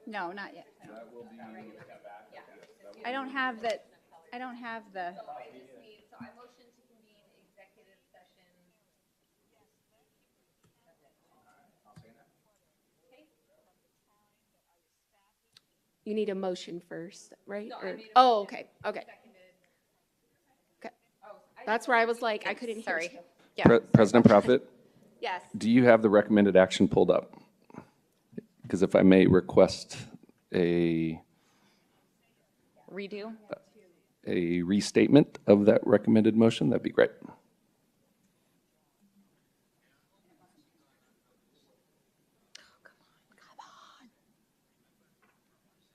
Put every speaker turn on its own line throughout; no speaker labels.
No, not yet.
That will be.
I don't have the, I don't have the,
So I just need, so I motion to convene executive session.
I'll say that.
Okay.
You need a motion first, right?
No, I
Or-
made a
oh,
motion.
okay, okay.
Seconded.
Okay.
Oh,
That's where I was like, I couldn't hear.
sorry.
you. Yeah.
President Profit,
Yes.
do you have the recommended action pulled up? Because if I may request a
Redo?
restatement of that recommended motion, that'd be great.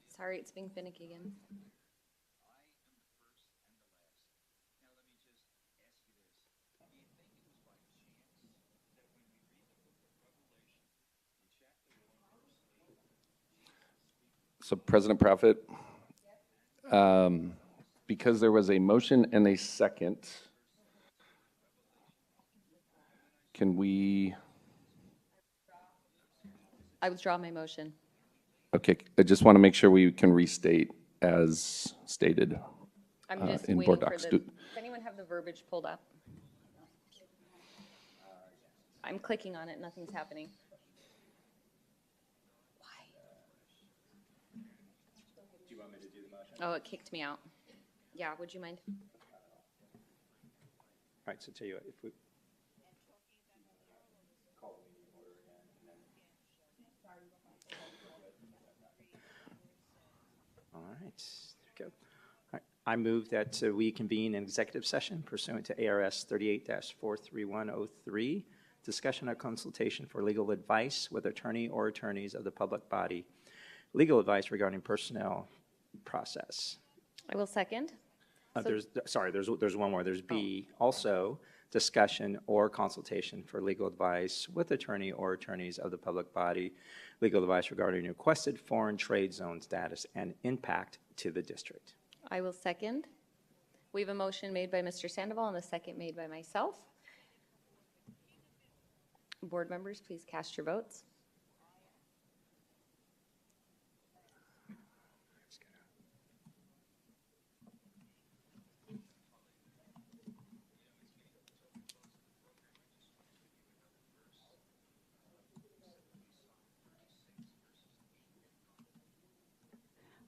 Sorry, it's being finicky again.
So President Profit, because there was a motion and a second, can we,
I withdraw my motion.
okay, I just want to make sure we can restate as stated.
I'm just
in
waiting
board
for
docs.
the,
Do-
does anyone have the verbiage pulled up? I'm clicking on it, nothing's happening. Why?
Do you want me to do the motion?
Oh, it kicked me out. Yeah, would you mind?
All right, so tell you what, if we. All right, there we go. All right, I move that we convene an executive session pursuant to ARS 38-43103, discussion or consultation for legal advice with attorney or attorneys of the public body, legal advice regarding personnel process.
I will second.
There's one more. There's B, also discussion or consultation for legal advice with attorney or attorneys of the public body, legal advice regarding requested foreign trade zone status and impact to the district.
I will second. We have a motion made by Mr. Sandoval and a second made by myself. Board members, please cast your votes.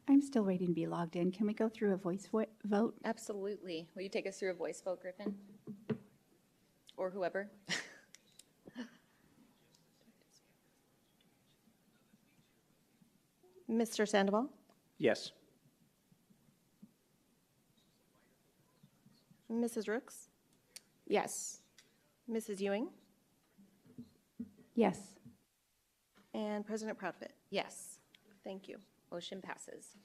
I'm still waiting to be logged in. Can we go through a voice vote?
Absolutely. Will you take us through a voice vote, Griffin? Or whoever?
Mr. Sandoval?
Yes.
Mrs. Rooks?
Yes.
Mrs. Ewing?
Yes.
And President Proudfit?
Yes.
Thank you.
Motion passes.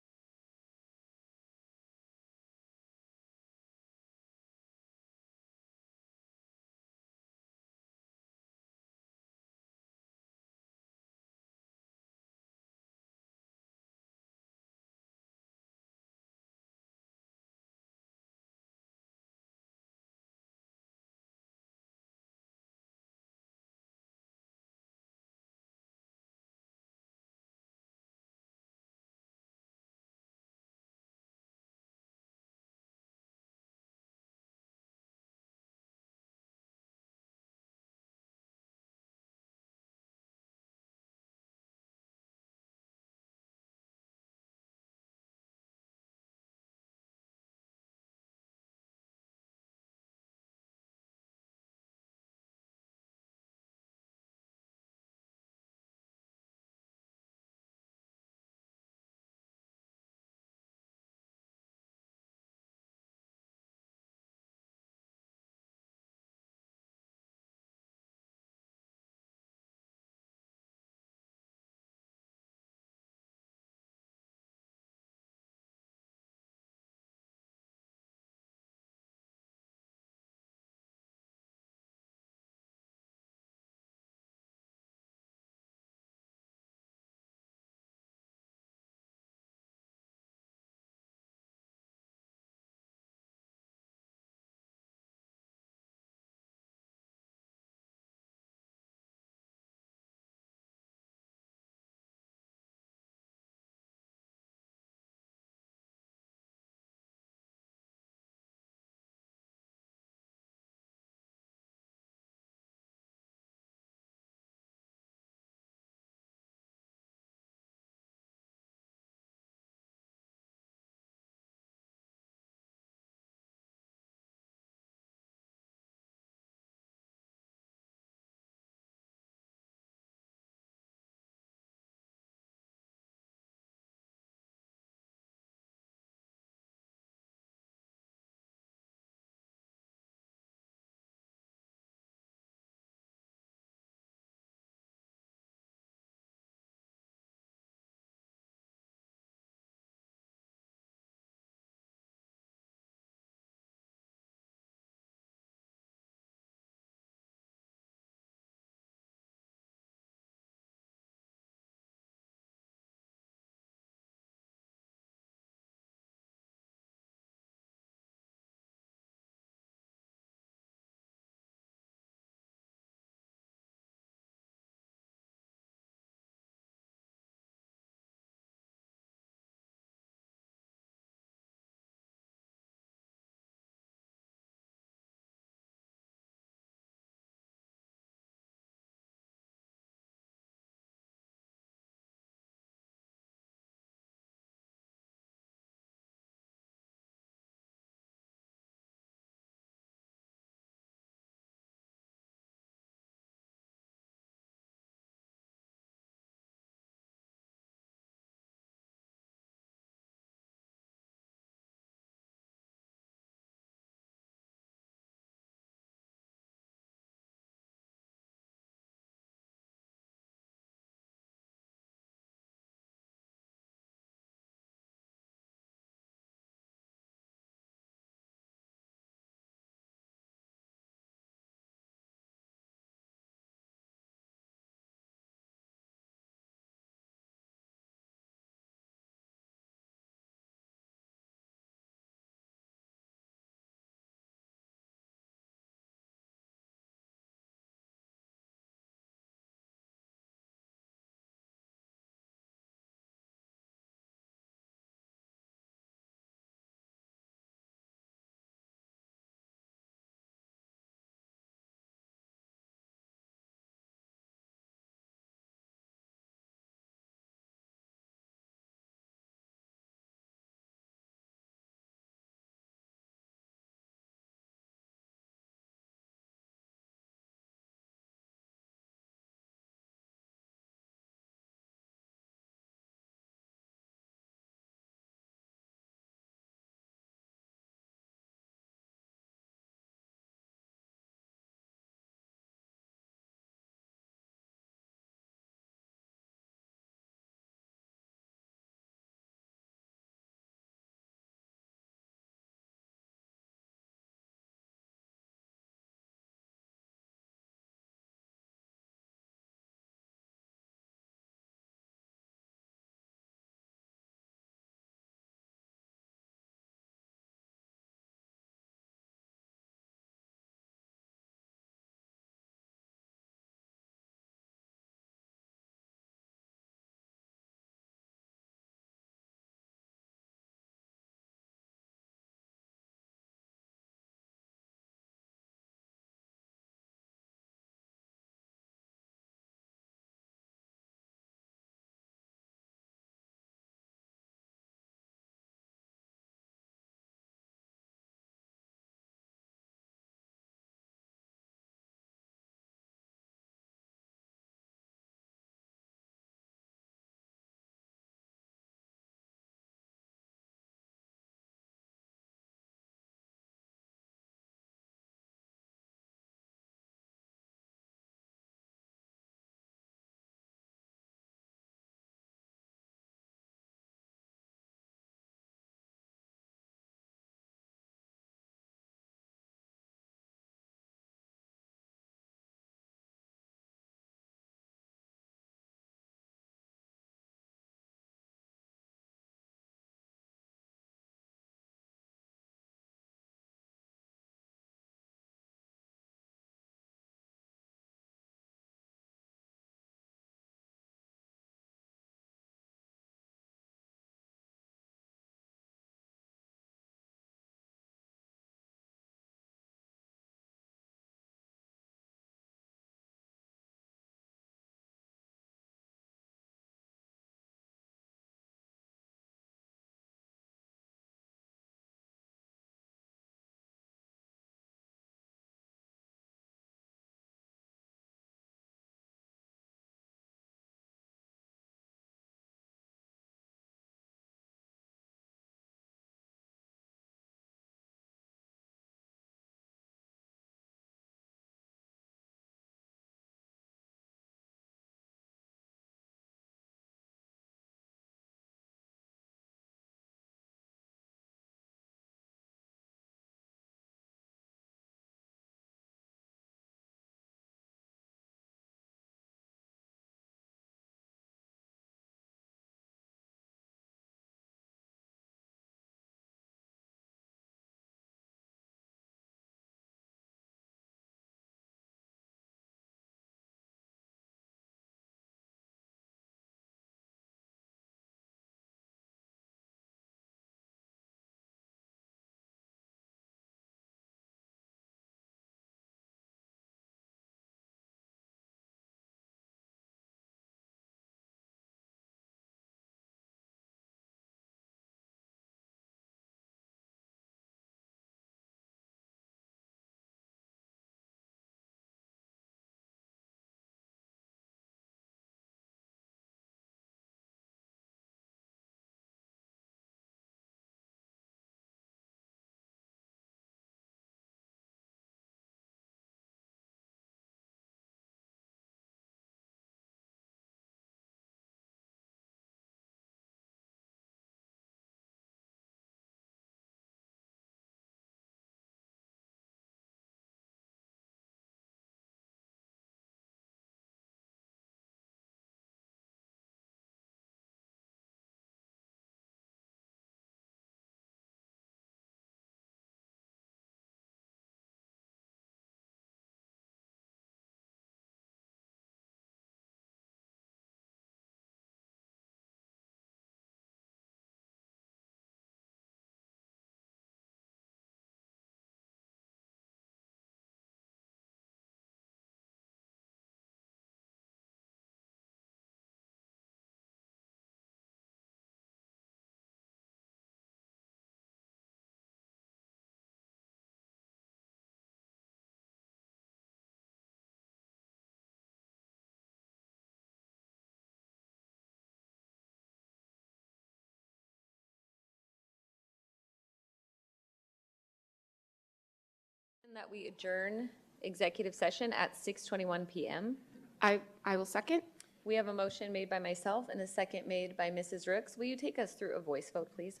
That we adjourn executive session at 6:21 PM.
I will second.
We have a motion made by myself and a second made by Mrs. Rooks. Will you take us through a voice vote, please?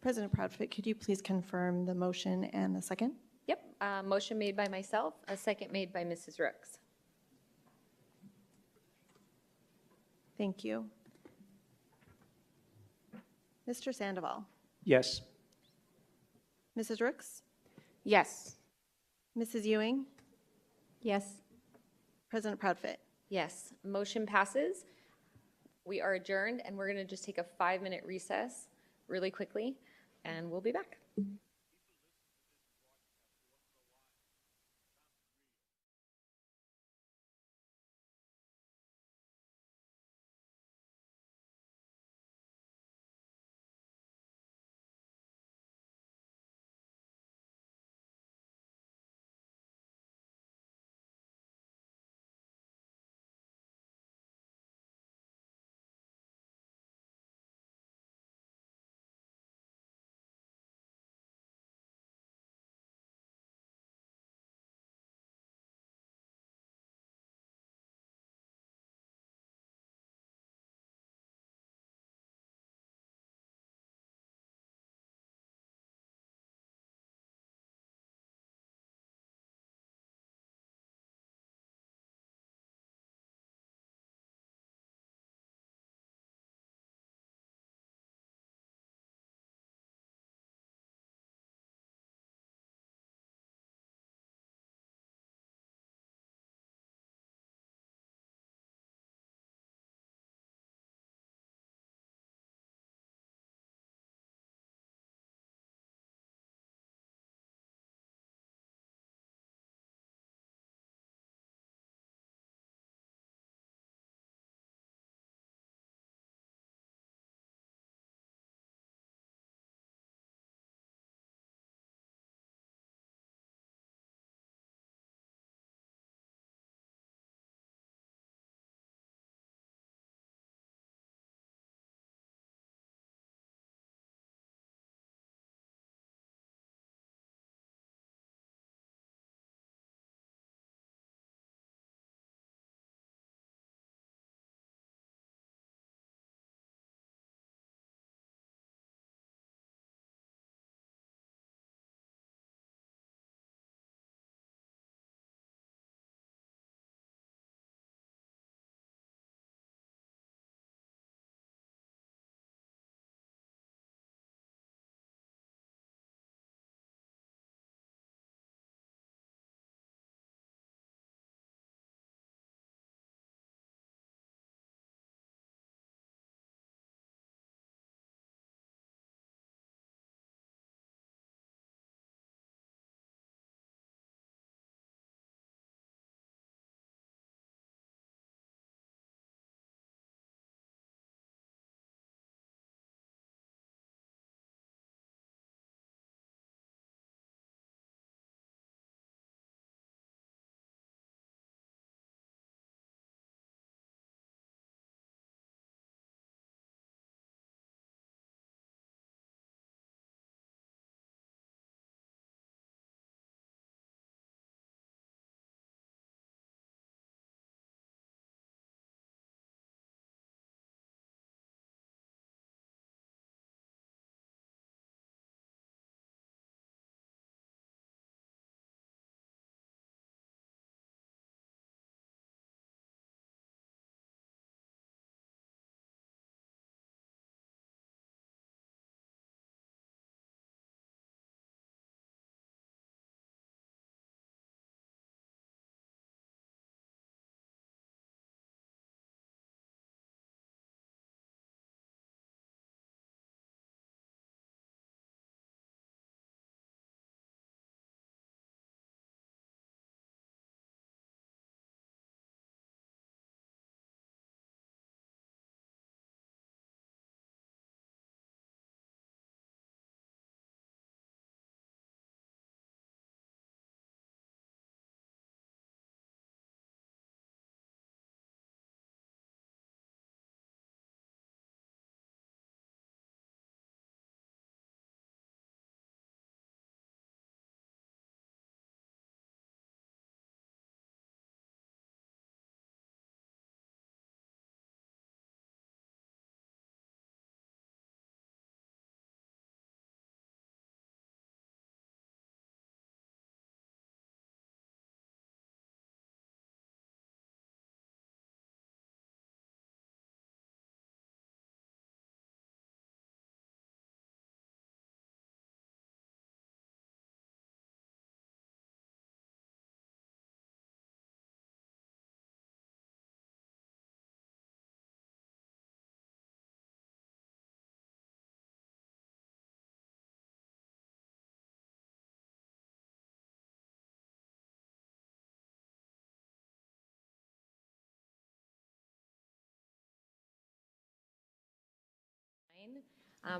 President Proudfit, could you please confirm the motion and the second?
Yep, motion made by myself, a second made by Mrs. Rooks.
Thank you. Mr. Sandoval,
Yes.
Mrs. Rooks,
Yes.
Mrs. Ewing,
Yes.
President Proudfit.
Yes, motion passes. We are adjourned, and we're going to just take a 5-minute recess really quickly, and we'll be back.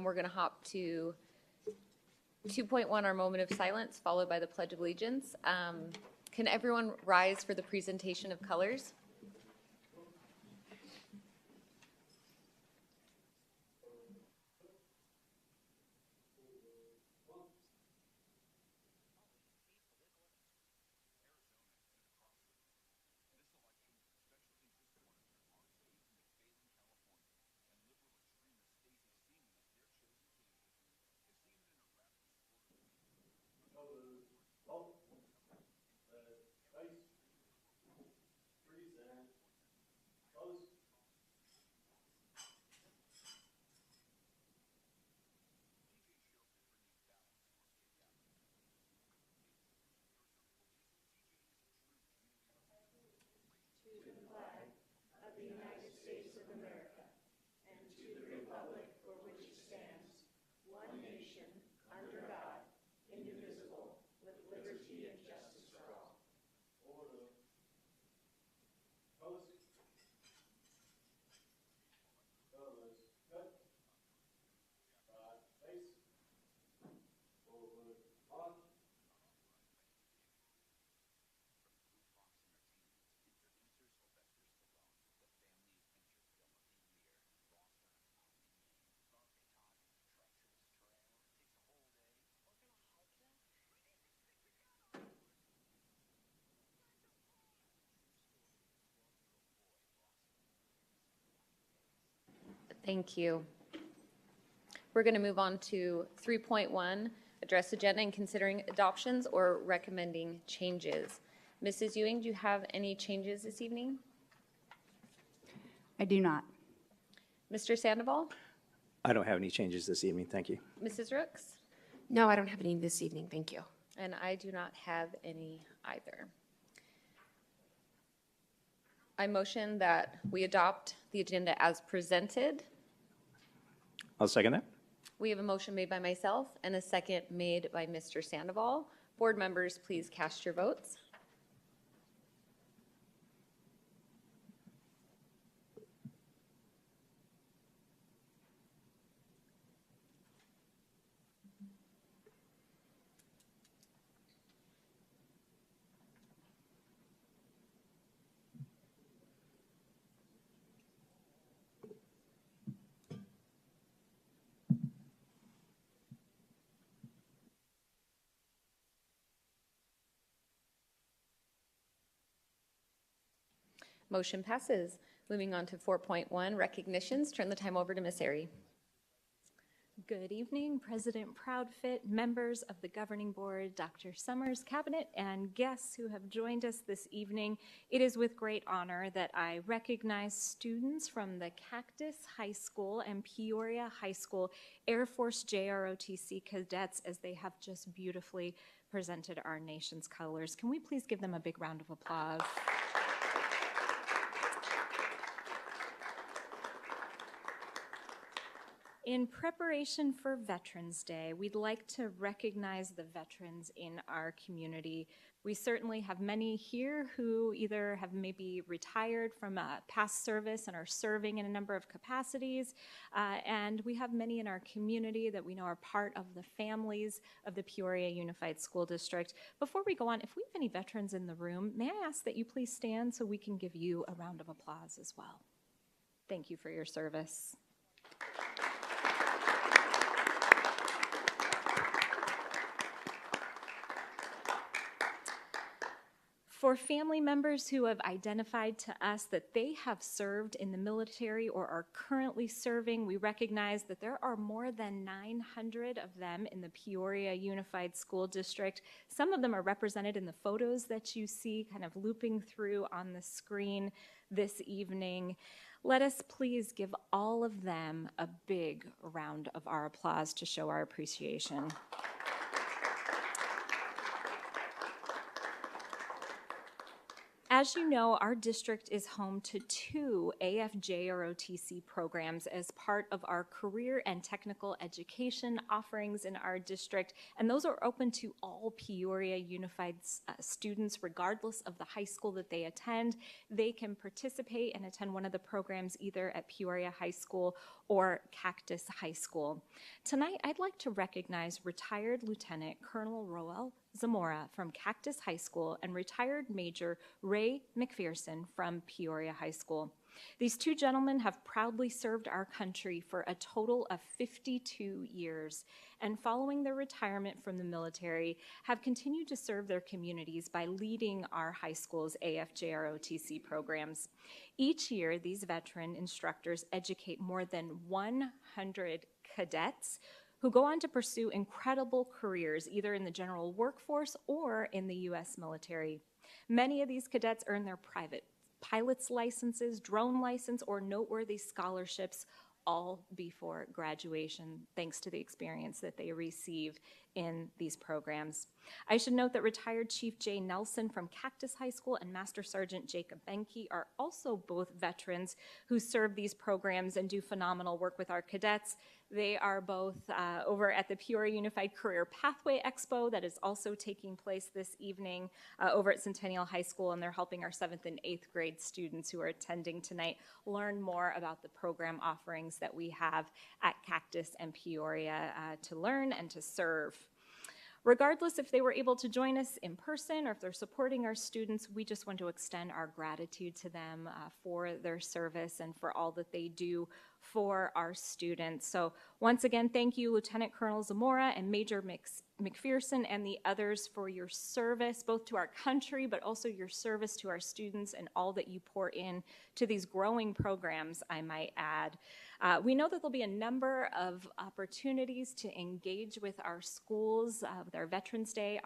We're going to hop to 2.1, our moment of silence, followed by the Pledge of Allegiance. Can everyone rise for the presentation of colors? Thank you. We're going to move on to 3.1, address agenda and considering adoptions or recommending changes. Mrs. Ewing, do you have any changes this evening?
I do not.
Mr. Sandoval?
I don't have any changes this evening, thank you.
Mrs. Rooks?
No, I don't have any this evening. Thank you.
And I do not have any either. I motion that we adopt the agenda as presented.
I'll second that.
We have a motion made by myself and a second made by Mr. Sandoval. Board members, please cast your votes. Motion passes. Moving on to 4.1, recognitions. Turn the time over to Ms. Airy.
Good evening, President Proudfit, members of the Governing Board, Dr. Summers, Cabinet, and guests who have joined us this evening. It is with great honor that I recognize students from the Cactus High School and Peoria High School Air Force JROTC cadets as they have just beautifully presented our nation's colors. Can we please give them a big round of applause? In preparation for Veterans Day, we'd like to recognize the veterans in our community. We certainly have many here who either have maybe retired from past service and are serving in a number of capacities, and we have many in our community that we know are part of the families of the Peoria Unified School District. Before we go on, if we have any veterans in the room, may I ask that you please stand so we can give you a round of applause as well. Thank you for your service. For family members who have identified to us that they have served in the military or are currently serving, we recognize that there are more than 900 of them in the Peoria Unified School District. Some of them are represented in the photos that you see kind of looping through on the screen this evening. Let us please give all of them a big round of our applause to show our appreciation. As you know, our district is home to 2 AFJROTC programs as part of our career and technical education offerings in our district, and those are open to all Peoria Unified students, regardless of the high school that they attend. They can participate and attend one of the programs either at Peoria High School or Cactus High School. Tonight, I'd like to recognize retired Lieutenant Colonel Roel Zamora from Cactus High School and retired Major Ray McPherson from Peoria High School. These two gentlemen have proudly served our country for a total of 52 years, and following their retirement from the military, have continued to serve their communities by leading our high school's AFJROTC programs. Each year, these veteran instructors educate more than 100 cadets who go on to pursue incredible careers, either in the general workforce or in the U.S. military. Many of these cadets earn their private pilot's licenses, drone license, or noteworthy scholarships all before graduation, thanks to the experience that they receive in these programs. I should note that retired Chief Jay Nelson from Cactus High School and Master Sergeant Jacob Benke are also both veterans who serve these programs and do phenomenal work with our cadets. They are both over at the Peoria Unified Career Pathway Expo that is also taking place this evening over at Centennial High School, and they're helping our 7th and 8th grade students who are attending tonight learn more about the program offerings that we have at Cactus and Peoria to learn and to serve. Regardless if they were able to join us in person or if they're supporting our students, we just want to extend our gratitude to them for their service and for all that they do for our students. So once again, thank you, Lieutenant Colonel Zamora and Major McPherson and the others for your service, both to our country, but also your service to our students and all that you pour in to these growing programs, I might add. We know that there'll be a number of opportunities to engage with our schools, with our Veterans Day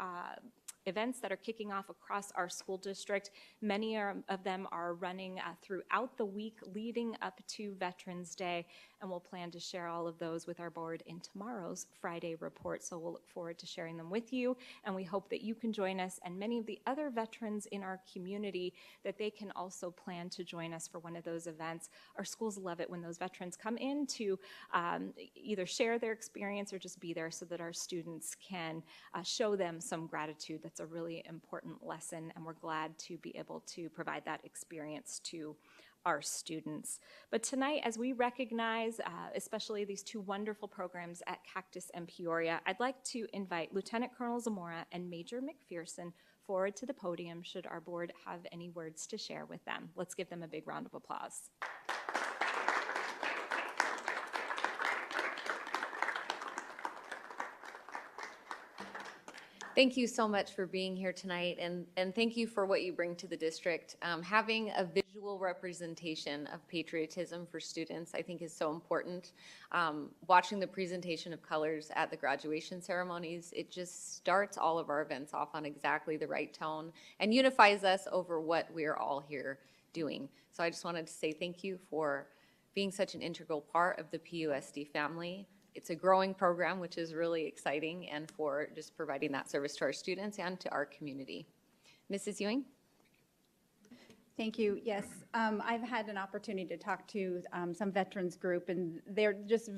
events that are kicking off across our school district. Many of them are running throughout the week leading up to Veterans Day, and we'll plan to share all of those with our board in tomorrow's Friday report. So we'll look forward to sharing them with you, and we hope that you can join us and many of the other veterans in our community that they can also plan to join us for one of those events. Our schools love it when those veterans come in to either share their experience or just be there so that our students can show them some gratitude. That's a really important lesson, and we're glad to be able to provide that experience to our students. But tonight, as we recognize especially these two wonderful programs at Cactus and Peoria, I'd like to invite Lieutenant Colonel Zamora and Major McPherson forward to the podium should our board have any words to share with them. Let's give them a big round of applause.
Thank you so much for being here tonight, and thank you for what you bring to the district. Having a visual representation of patriotism for students, I think, is so important. Watching the presentation of colors at the graduation ceremonies, it just starts all of our events off on exactly the right tone and unifies us over what we're all here doing. So I just wanted to say thank you for being such an integral part of the PUSD family. It's a growing program, which is really exciting, and for just providing that service to our students and to our community. Mrs. Ewing?
Thank you. Yes, I've had an opportunity to talk to some veterans group, and they're just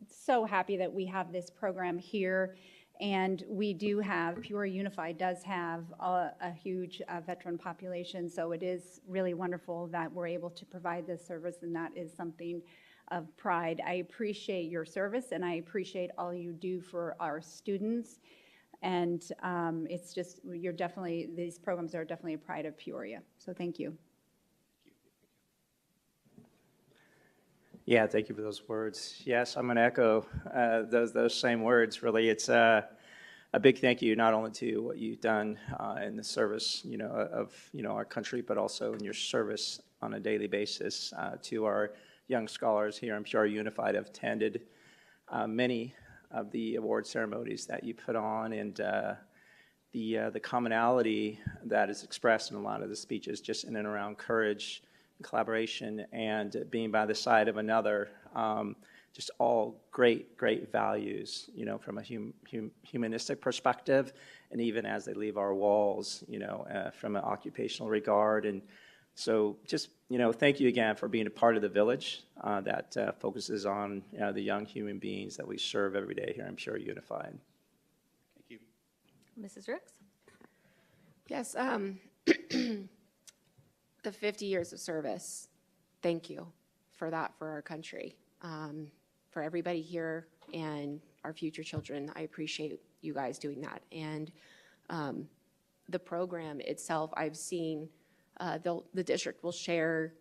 so happy that we have this program here. And we do have, Peoria Unified does have a huge veteran population, so it is really wonderful that we're able to provide this service, and that is something of pride. I appreciate your service, and I appreciate all you do for our students. And it's just, these programs are definitely a pride of Peoria. So thank you.
Yeah, thank you for those words. Yes, I'm going to echo those same words. Really, it's a big thank you not only to what you've done in the service, of our country, but also in your service on a daily basis to our young scholars here in Peoria Unified. I've attended many of the award ceremonies that you put on, and the commonality that is expressed in a lot of the speeches, just in and around courage, collaboration, and being by the side of another, just all great values, from a humanistic perspective, and even as they leave our walls, from an occupational regard. And so just, thank you again for being a part of the village that focuses on the young human beings that we serve every day here in Peoria Unified. Thank you.
Mrs. Ricks?
Yes, the 50 years of service, thank you for that for our country. for everybody here and our future children. I appreciate you guys doing that. And the program itself, I've seen the district will share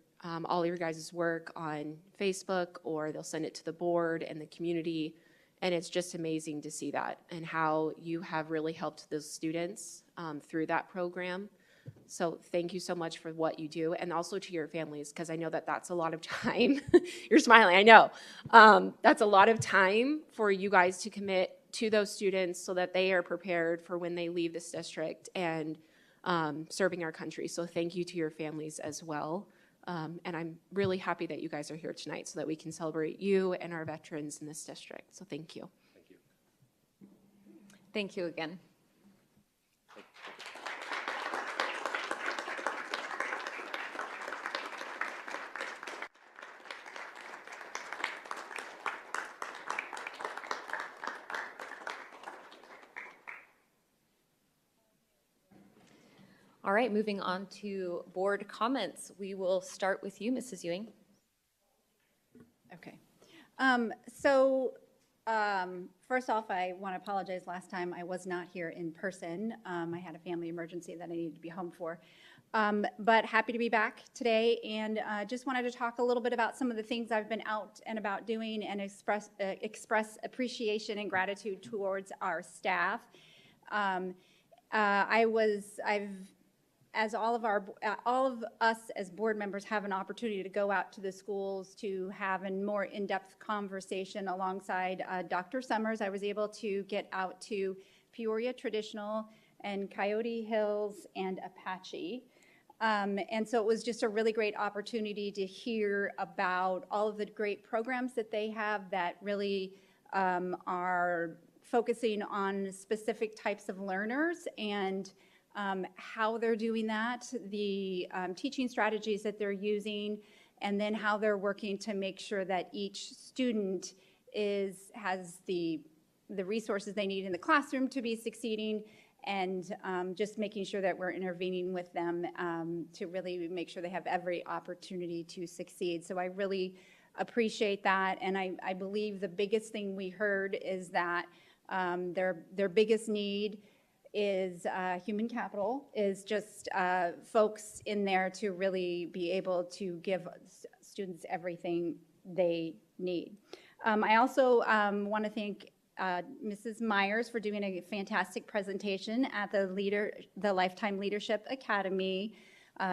all your guys' work on Facebook, or they'll send it to the board and the community. And it's just amazing to see that and how you have really helped those students through that program. So thank you so much for what you do, and also to your families, because I know that that's a lot of time. You're smiling, I know. That's a lot of time for you guys to commit to those students so that they are prepared for when they leave this district and serving our country. So thank you to your families as well. And I'm really happy that you guys are here tonight so that we can celebrate you and our veterans in this district. So thank you.
Thank you.
Thank you again. All right, moving on to board comments. We will start with you, Mrs. Ewing.
Okay. First off, I want to apologize. Last time I was not here in person. I had a family emergency that I needed to be home for. But happy to be back today, and just wanted to talk a little bit about some of the things I've been out and about doing, and express appreciation and gratitude towards our staff. As all of us as board members have an opportunity to go out to the schools to have a more in-depth conversation alongside Dr. Summers, I was able to get out to Peoria Traditional and Coyote Hills and Apache. And so it was just a really great opportunity to hear about all of the great programs that they have that really are focusing on specific types of learners, and how they're doing that, the teaching strategies that they're using, and then how they're working to make sure that each student has the resources they need in the classroom to be succeeding, and just making sure that we're intervening with them to really make sure they have every opportunity to succeed. So I really appreciate that, and I believe the biggest thing we heard is that their biggest need is human capital, is just folks in there to really be able to give students everything they need. I also want to thank Mrs. Myers for doing a fantastic presentation at the Lifetime Leadership Academy.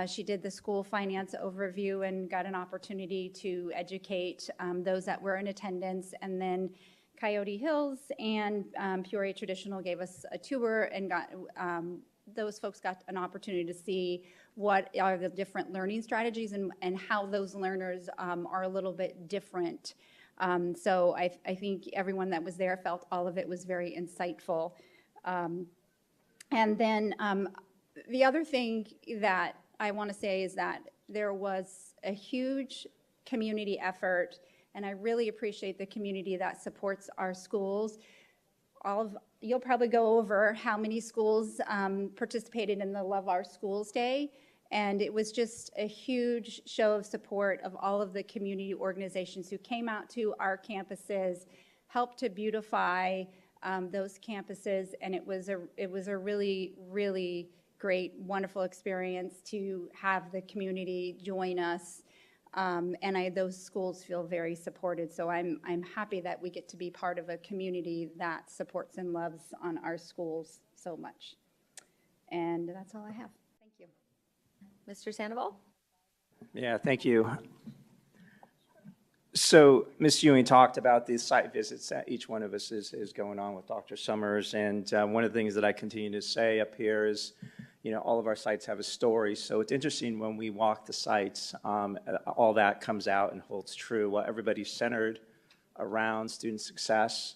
She did the school finance overview and got an opportunity to educate those that were in attendance, and then Coyote Hills and Peoria Traditional gave us a tour, and those folks got an opportunity to see what are the different learning strategies and how those learners are a little bit different. So I think everyone that was there felt all of it was very insightful. And then the other thing that I want to say is that there was a huge community effort, and I really appreciate the community that supports our schools. You'll probably go over how many schools participated in the Love Our Schools Day, and it was just a huge show of support of all of the community organizations who came out to our campuses, helped to beautify those campuses, and it was a really, really great, wonderful experience to have the community join us. And those schools feel very supported. So I'm happy that we get to be part of a community that supports and loves on our schools so much. And that's all I have. Thank you.
Mr. Sandoval?
Yeah, thank you. So Ms. Ewing talked about the site visits that each one of us is going on with Dr. Summers. And one of the things that I continue to say up here is, all of our sites have a story. So it's interesting when we walk the sites, all that comes out and holds true. While everybody's centered around student success,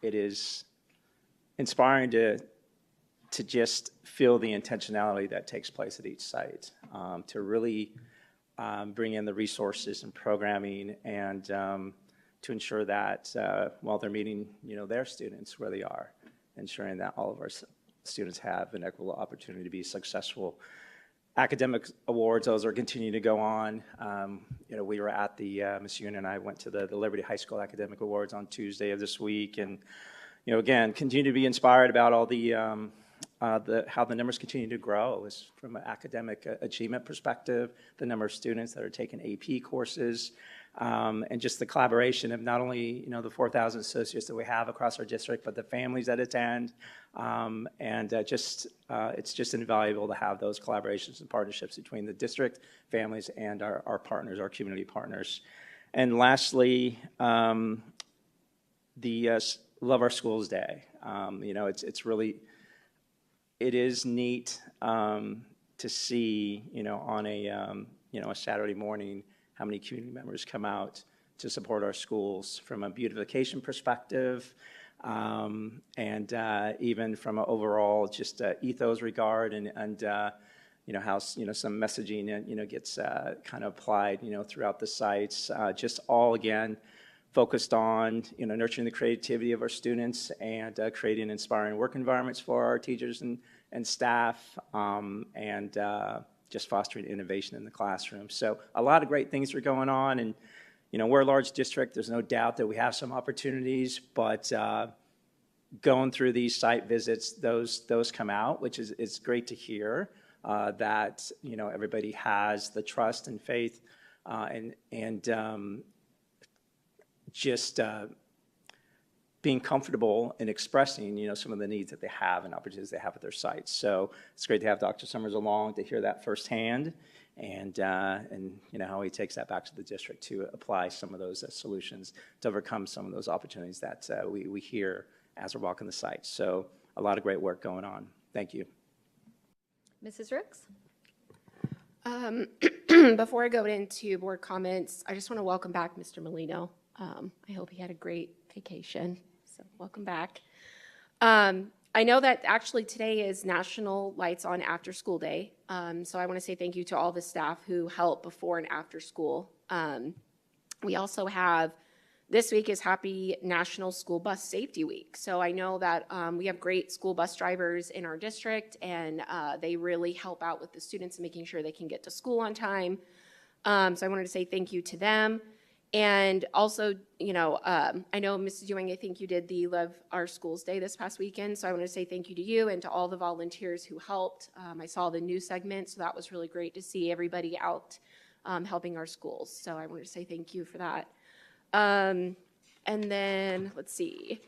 it is inspiring to just feel the intentionality that takes place at each site, to really bring in the resources and programming, and to ensure that while they're meeting, their students where they are, ensuring that all of our students have an equitable opportunity to be successful. academic awards, those are continuing to go on. We were at the, Ms. Yoon and I went to the Liberty High School Academic Awards on Tuesday of this week, and, again, continue to be inspired about all the how the numbers continue to grow from an academic achievement perspective, the number of students that are taking AP courses, and just the collaboration of not only, the 4,000 associates that we have across our district, but the families that attend. It's just invaluable to have those collaborations and partnerships between the district, families, and our partners, our community partners. And lastly, the Love Our Schools Day. It's really, it is neat to see, on a Saturday morning, how many community members come out to support our schools from a beautification perspective, and even from an overall just ethos regard, and how some messaging gets kind of applied throughout the sites, just all again focused on nurturing the creativity of our students and creating inspiring work environments for our teachers and staff, and just fostering innovation in the classroom. So a lot of great things are going on, and we're a large district. There's no doubt that we have some opportunities, but going through these site visits, those come out, which is it's great to hear that everybody has the trust and faith and just being comfortable in expressing, some of the needs that they have and opportunities they have at their sites. So it's great to have Dr. Summers along to hear that firsthand, and how he takes that back to the district to apply some of those solutions to overcome some of those opportunities that we hear as we're walking the site. So a lot of great work going on. Thank you.
Mrs. Rooks?
Before I go into board comments, I just want to welcome back Mr. Molino. I hope he had a great vacation, so welcome back. I know that actually today is National Lights On After School Day, so I want to say thank you to all the staff who help before and after school. We also have, this week is Happy National School Bus Safety Week, so I know that we have great school bus drivers in our district, and they really help out with the students and making sure they can get to school on time. So I wanted to say thank you to them. And also, I know Mrs. Ewing, I think you did the Love Our Schools Day this past weekend, so I want to say thank you to you and to all the volunteers who helped. I saw the news segment, so that was really great to see everybody out helping our schools. So I wanted to say thank you for that. And then, let's see.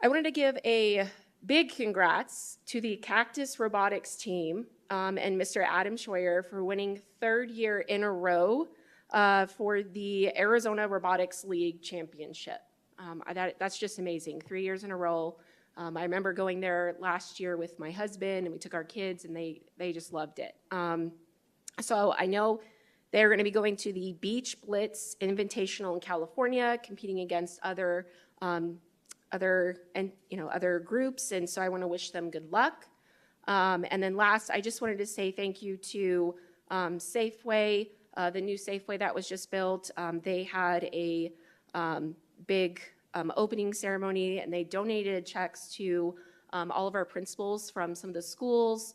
I wanted to give a big congrats to the Cactus Robotics team and Mr. Adam Scheuer for winning 3rd year in a row for the Arizona Robotics League Championship. That's just amazing. 3 years in a row. I remember going there last year with my husband, and we took our kids, and they just loved it. So I know they're going to be going to the Beach Blitz Invitational in California, competing against other groups, and so I want to wish them good luck. And then last, I just wanted to say thank you to Safeway. The new Safeway that was just built, they had a big opening ceremony, and they donated checks to all of our principals from some of the schools.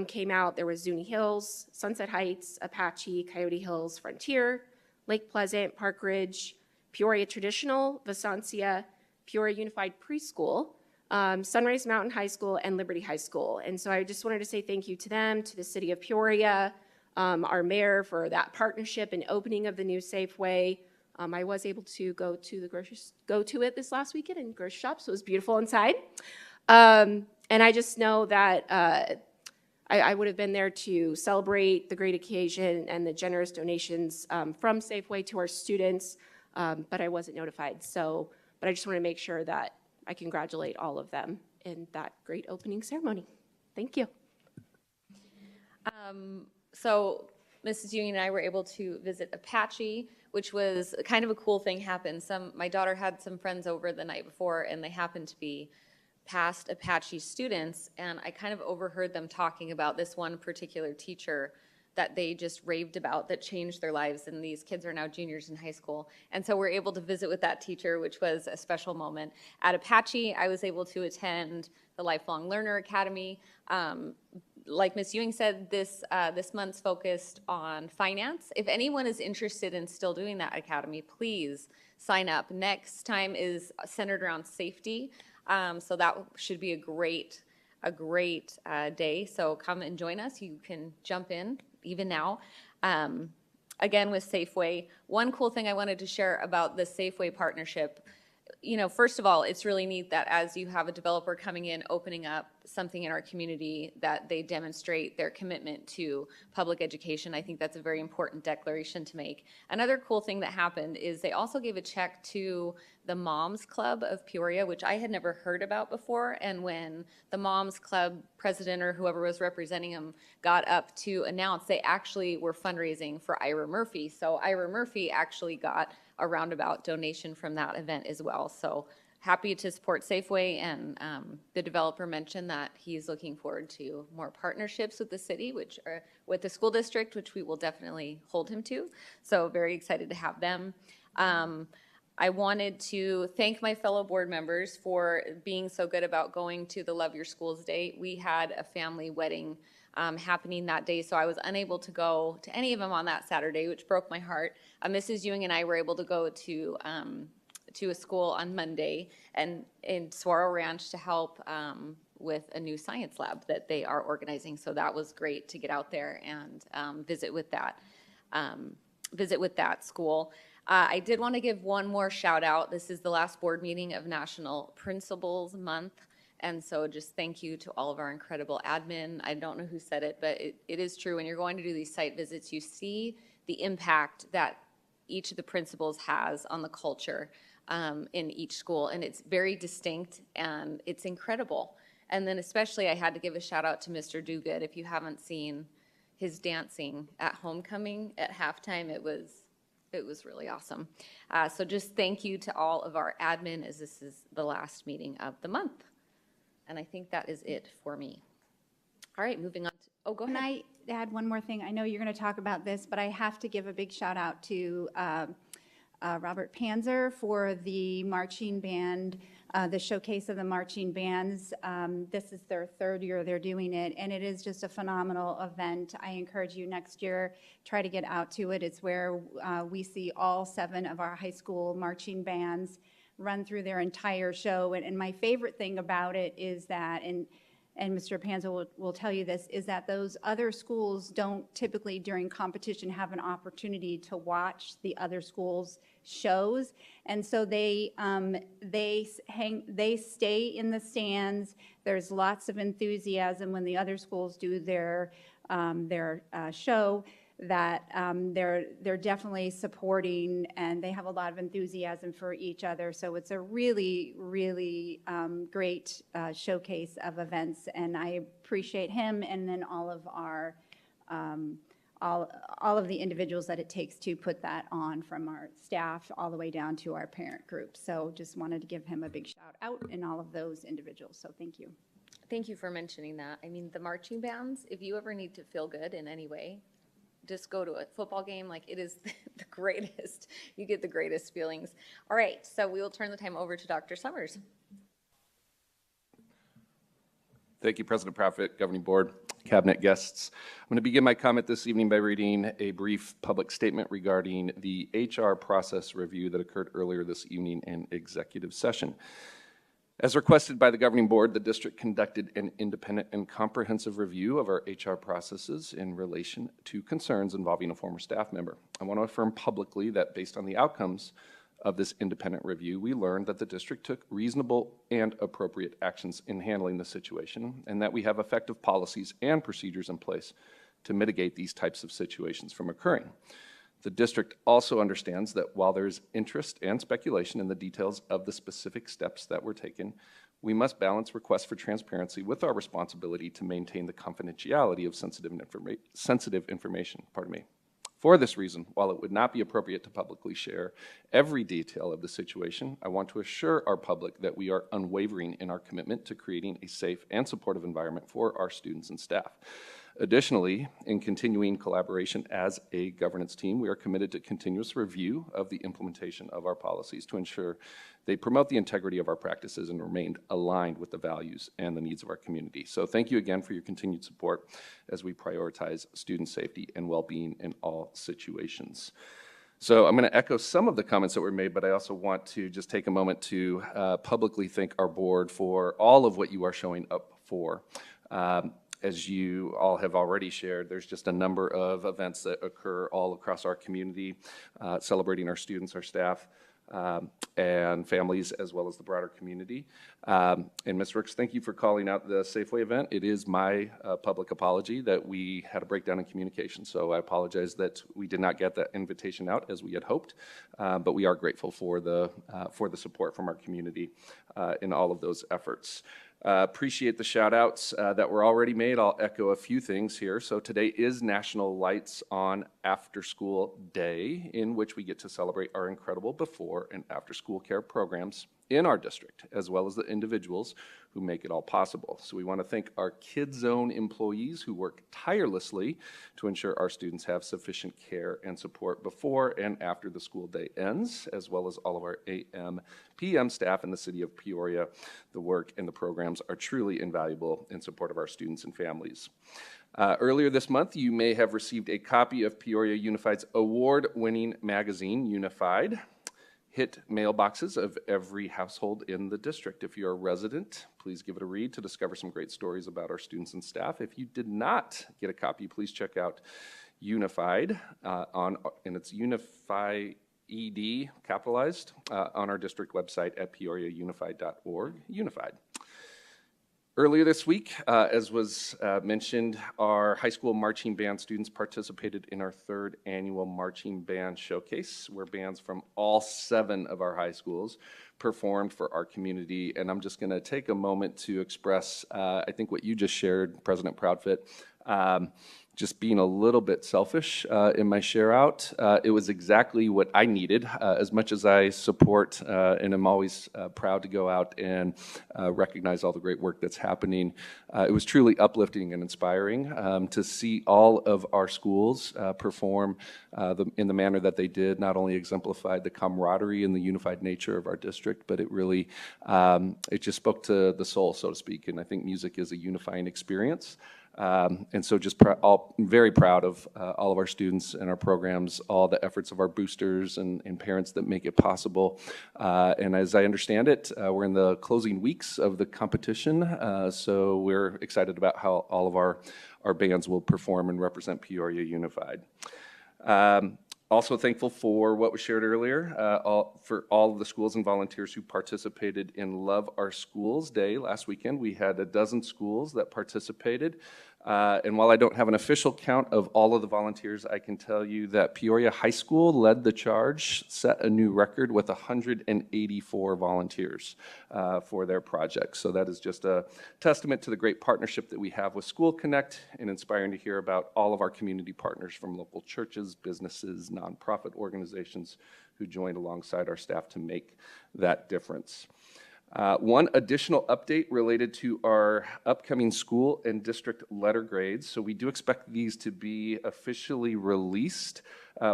Came out, there was Zuni Hills, Sunset Heights, Apache, Coyote Hills, Frontier, Lake Pleasant, Park Ridge, Peoria Traditional, Vasancia, Peoria Unified Preschool, Sunrise Mountain High School, and Liberty High School. And so I just wanted to say thank you to them, to the city of Peoria, our mayor for that partnership and opening of the new Safeway. I was able to go to it this last weekend in grocery shop, so it was beautiful inside. And I just know that I would have been there to celebrate the great occasion and the generous donations from Safeway to our students, but I wasn't notified. But I just want to make sure that I congratulate all of them in that great opening ceremony. Thank you.
So Mrs. Ewing and I were able to visit Apache, which was kind of a cool thing happened. My daughter had some friends over the night before, and they happened to be past Apache students, and I kind of overheard them talking about this one particular teacher that they just raved about that changed their lives, and these kids are now juniors in high school. And so we're able to visit with that teacher, which was a special moment. At Apache, I was able to attend the Lifelong Learner Academy. like Ms. Ewing said, this month's focused on finance. If anyone is interested in still doing that academy, please sign up. Next time is centered around safety, so that should be a great day. So come and join us. You can jump in even now. Again, with Safeway, one cool thing I wanted to share about the Safeway partnership, first of all, it's really neat that as you have a developer coming in, opening up something in our community, that they demonstrate their commitment to public education. I think that's a very important declaration to make. Another cool thing that happened is they also gave a check to the Moms Club of Peoria, which I had never heard about before. And when the Moms Club president or whoever was representing them got up to announce, they actually were fundraising for Ira Murphy. So Ira Murphy actually got a roundabout donation from that event as well. So happy to support Safeway, and the developer mentioned that he's looking forward to more partnerships with the city, which are with the school district, which we will definitely hold him to. So very excited to have them. I wanted to thank my fellow board members for being so good about going to the Love Your Schools Day. We had a family wedding happening that day, so I was unable to go to any of them on that Saturday, which broke my heart. Mrs. Ewing and I were able to go to a school on Monday and in Saguaro Ranch to help with a new science lab that they are organizing. So that was great to get out there and visit with that school. I did want to give one more shout out. This is the last board meeting of National Principals Month. And so just thank you to all of our incredible admin. I don't know who said it, but it is true. When you're going to do these site visits, you see the impact that each of the principals has on the culture in each school. And it's very distinct and it's incredible. And then especially I had to give a shout out to Mr. Duguid. If you haven't seen his dancing at homecoming at halftime, it was really awesome. So just thank you to all of our admin, as this is the last meeting of the month. And I think that is it for me. All right, moving on. Go ahead.
Can I add one more thing? I know you're going to talk about this, but I have to give a big shout out to Robert Panzer for the marching band, the showcase of the marching bands. This is their third year they're doing it, and it is just a phenomenal event. I encourage you next year, try to get out to it. It's where we see all 7 of our high school marching bands run through their entire show. And my favorite thing about it is that, and Mr. Panza will tell you this, is that those other schools don't typically during competition have an opportunity to watch the other schools' shows. And so they stay in the stands. There's lots of enthusiasm when the other schools do their show, that they're definitely supporting, and they have a lot of enthusiasm for each other. So it's a really, really great showcase of events, and I appreciate him and then all of our all of the individuals that it takes to put that on, from our staff all the way down to our parent group. So just wanted to give him a big shout out and all of those individuals. So thank you.
Thank you for mentioning that. I mean, the marching bands, if you ever need to feel good in any way, just go to a football game. Like, it is the greatest. You get the greatest feelings. All right, so we will turn the time over to Dr. Summers.
Thank you, President Proffitt, Governing Board, Cabinet guests. I'm going to begin my comment this evening by reading a brief public statement regarding the HR process review that occurred earlier this evening in executive session. As requested by the Governing Board, the district conducted an independent and comprehensive review of our HR processes in relation to concerns involving a former staff member. I want to affirm publicly that based on the outcomes of this independent review, we learned that the district took reasonable and appropriate actions in handling the situation, and that we have effective policies and procedures in place to mitigate these types of situations from occurring. The district also understands that while there is interest and speculation in the details of the specific steps that were taken, we must balance requests for transparency with our responsibility to maintain the confidentiality of sensitive information. For this reason, while it would not be appropriate to publicly share every detail of the situation, I want to assure our public that we are unwavering in our commitment to creating a safe and supportive environment for our students and staff. Additionally, in continuing collaboration as a governance team, we are committed to continuous review of the implementation of our policies to ensure they promote the integrity of our practices and remain aligned with the values and the needs of our community. So thank you again for your continued support as we prioritize student safety and well-being in all situations. So I'm going to echo some of the comments that were made, but I also want to just take a moment to publicly thank our board for all of what you are showing up for. As you all have already shared, there's just a number of events that occur all across our community, celebrating our students, our staff, and families, as well as the broader community. And Ms. Rooks, thank you for calling out the Safeway event. It is my public apology that we had a breakdown in communication, so I apologize that we did not get that invitation out as we had hoped, but we are grateful for the support from our community in all of those efforts. Appreciate the shout outs that were already made. I'll echo a few things here. So today is National Lights On After School Day, in which we get to celebrate our incredible before and after school care programs in our district, as well as the individuals who make it all possible. So we want to thank our Kids Zone employees who work tirelessly to ensure our students have sufficient care and support before and after the school day ends, as well as all of our AM, PM staff in the city of Peoria. The work and the programs are truly invaluable in support of our students and families. Earlier this month, you may have received a copy of Peoria Unified's award-winning magazine, Unified. Hit mailboxes of every household in the district. If you're a resident, please give it a read to discover some great stories about our students and staff. If you did not get a copy, please check out Unified and it's Unify ED capitalized on our district website at peoriaunified.org. Unified. Earlier this week, as was mentioned, our high school marching band students participated in our 3rd annual marching band showcase, where bands from all 7 of our high schools performed for our community. And I'm just going to take a moment to express, I think what you just shared, President Proudfit, just being a little bit selfish in my share out. It was exactly what I needed. As much as I support and I'm always proud to go out and recognize all the great work that's happening, it was truly uplifting and inspiring to see all of our schools perform in the manner that they did. Not only exemplified the camaraderie and the unified nature of our district, but it really, it just spoke to the soul, so to speak. And I think music is a unifying experience. And so just very proud of all of our students and our programs, all the efforts of our boosters and parents that make it possible. And as I understand it, we're in the closing weeks of the competition, so we're excited about how all of our bands will perform and represent Peoria Unified. Also thankful for what was shared earlier, for all of the schools and volunteers who participated in Love Our Schools Day last weekend. We had a dozen schools that participated. And while I don't have an official count of all of the volunteers, I can tell you that Peoria High School led the charge, set a new record with 184 volunteers for their project. So that is just a testament to the great partnership that we have with School Connect, and inspiring to hear about all of our community partners from local churches, businesses, nonprofit organizations who joined alongside our staff to make that difference. One additional update related to our upcoming school and district letter grades. So we do expect these to be officially released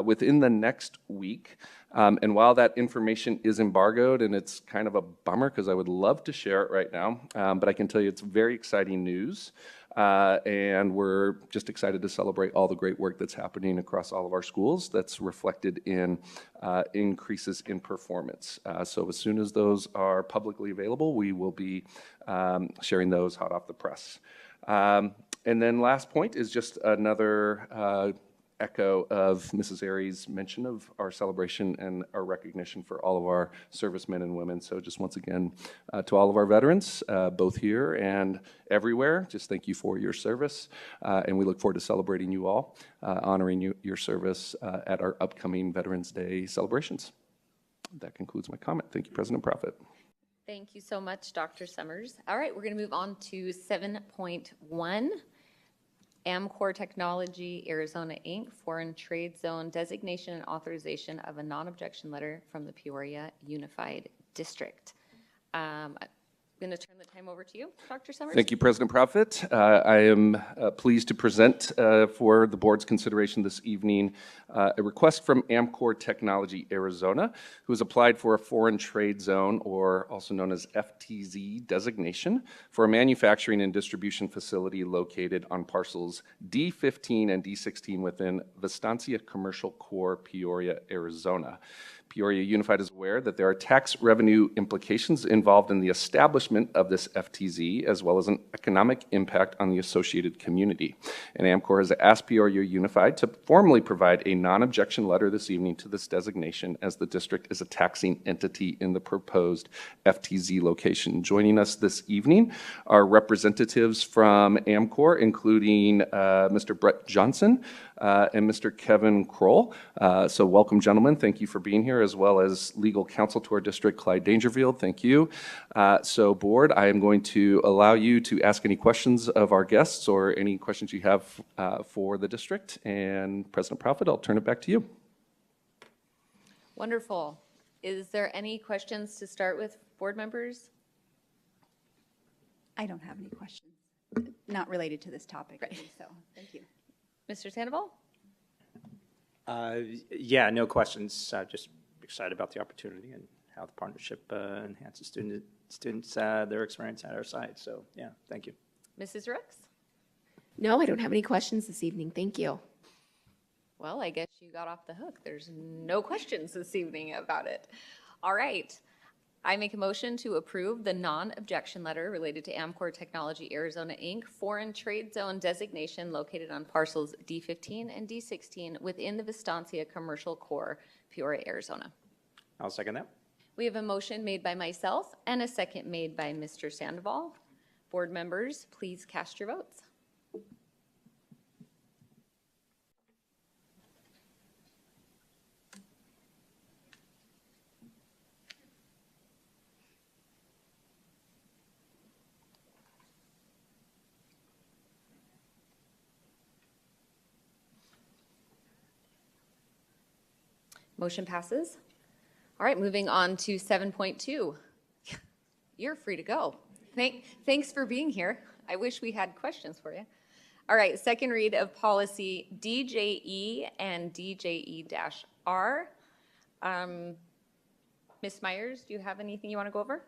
within the next week. And while that information is embargoed, and it's kind of a bummer because I would love to share it right now, but I can tell you it's very exciting news. And we're just excited to celebrate all the great work that's happening across all of our schools that's reflected in increases in performance. So as soon as those are publicly available, we will be sharing those hot off the press. And then last point is just another echo of Mrs. Aries' mention of our celebration and our recognition for all of our servicemen and women. So just once again, to all of our veterans, both here and everywhere, just thank you for your service. And we look forward to celebrating you all, honoring your service at our upcoming Veterans Day celebrations. That concludes my comment. Thank you, President Prophet.
Thank you so much, Dr. Summers. All right, we're going to move on to 7.1. Amcor Technology Arizona, Inc., Foreign Trade Zone Designation and Authorization of a Non-Objection Letter from the Peoria Unified District. We going to turn the time over to you, Dr. Summers.
Thank you, President Prophet. I am pleased to present for the board's consideration this evening a request from Amcor Technology Arizona, who has applied for a foreign trade zone, or also known as FTZ designation, for a manufacturing and distribution facility located on parcels D15 and D16 within Vistancia Commercial Core, Peoria, Arizona. Peoria Unified is aware that there are tax revenue implications involved in the establishment of this FTZ, as well as an economic impact on the associated community. And Amcor has asked Peoria Unified to formally provide a non-objection letter this evening to this designation, as the district is a taxing entity in the proposed FTZ location. Joining us this evening are representatives from Amcor, including Mr. Brett Johnson and Mr. Kevin Kroll. So welcome, gentlemen. Thank you for being here, as well as legal counsel to our district, Clyde Dangerfield. Thank you. So board, I am going to allow you to ask any questions of our guests or any questions you have for the district. And President Prophet, I'll turn it back to you.
Wonderful. Is there any questions to start with, board members?
I don't have any questions, not related to this topic, so thank you.
Mr. Sandoval?
Yeah, no questions. Just excited about the opportunity and how the partnership enhances students their experience at our site. So yeah, thank you.
Mrs. Rooks?
No, I don't have any questions this evening. Thank you.
Well, I guess you got off the hook. There's no questions this evening about it. All right. I make a motion to approve the non-objection letter related to Amcor Technology Arizona, Inc. foreign trade zone designation located on parcels D15 and D16 within the Vistancia Commercial Core, Peoria, Arizona.
I'll second that.
We have a motion made by myself and a second made by Mr. Sandoval. Board members, please cast your votes. Motion passes. All right, moving on to 7.2. You're free to go. Thanks for being here. I wish we had questions for you. All right, second read of policy DJE and DJE-R. Ms. Myers, do you have anything you want to go over?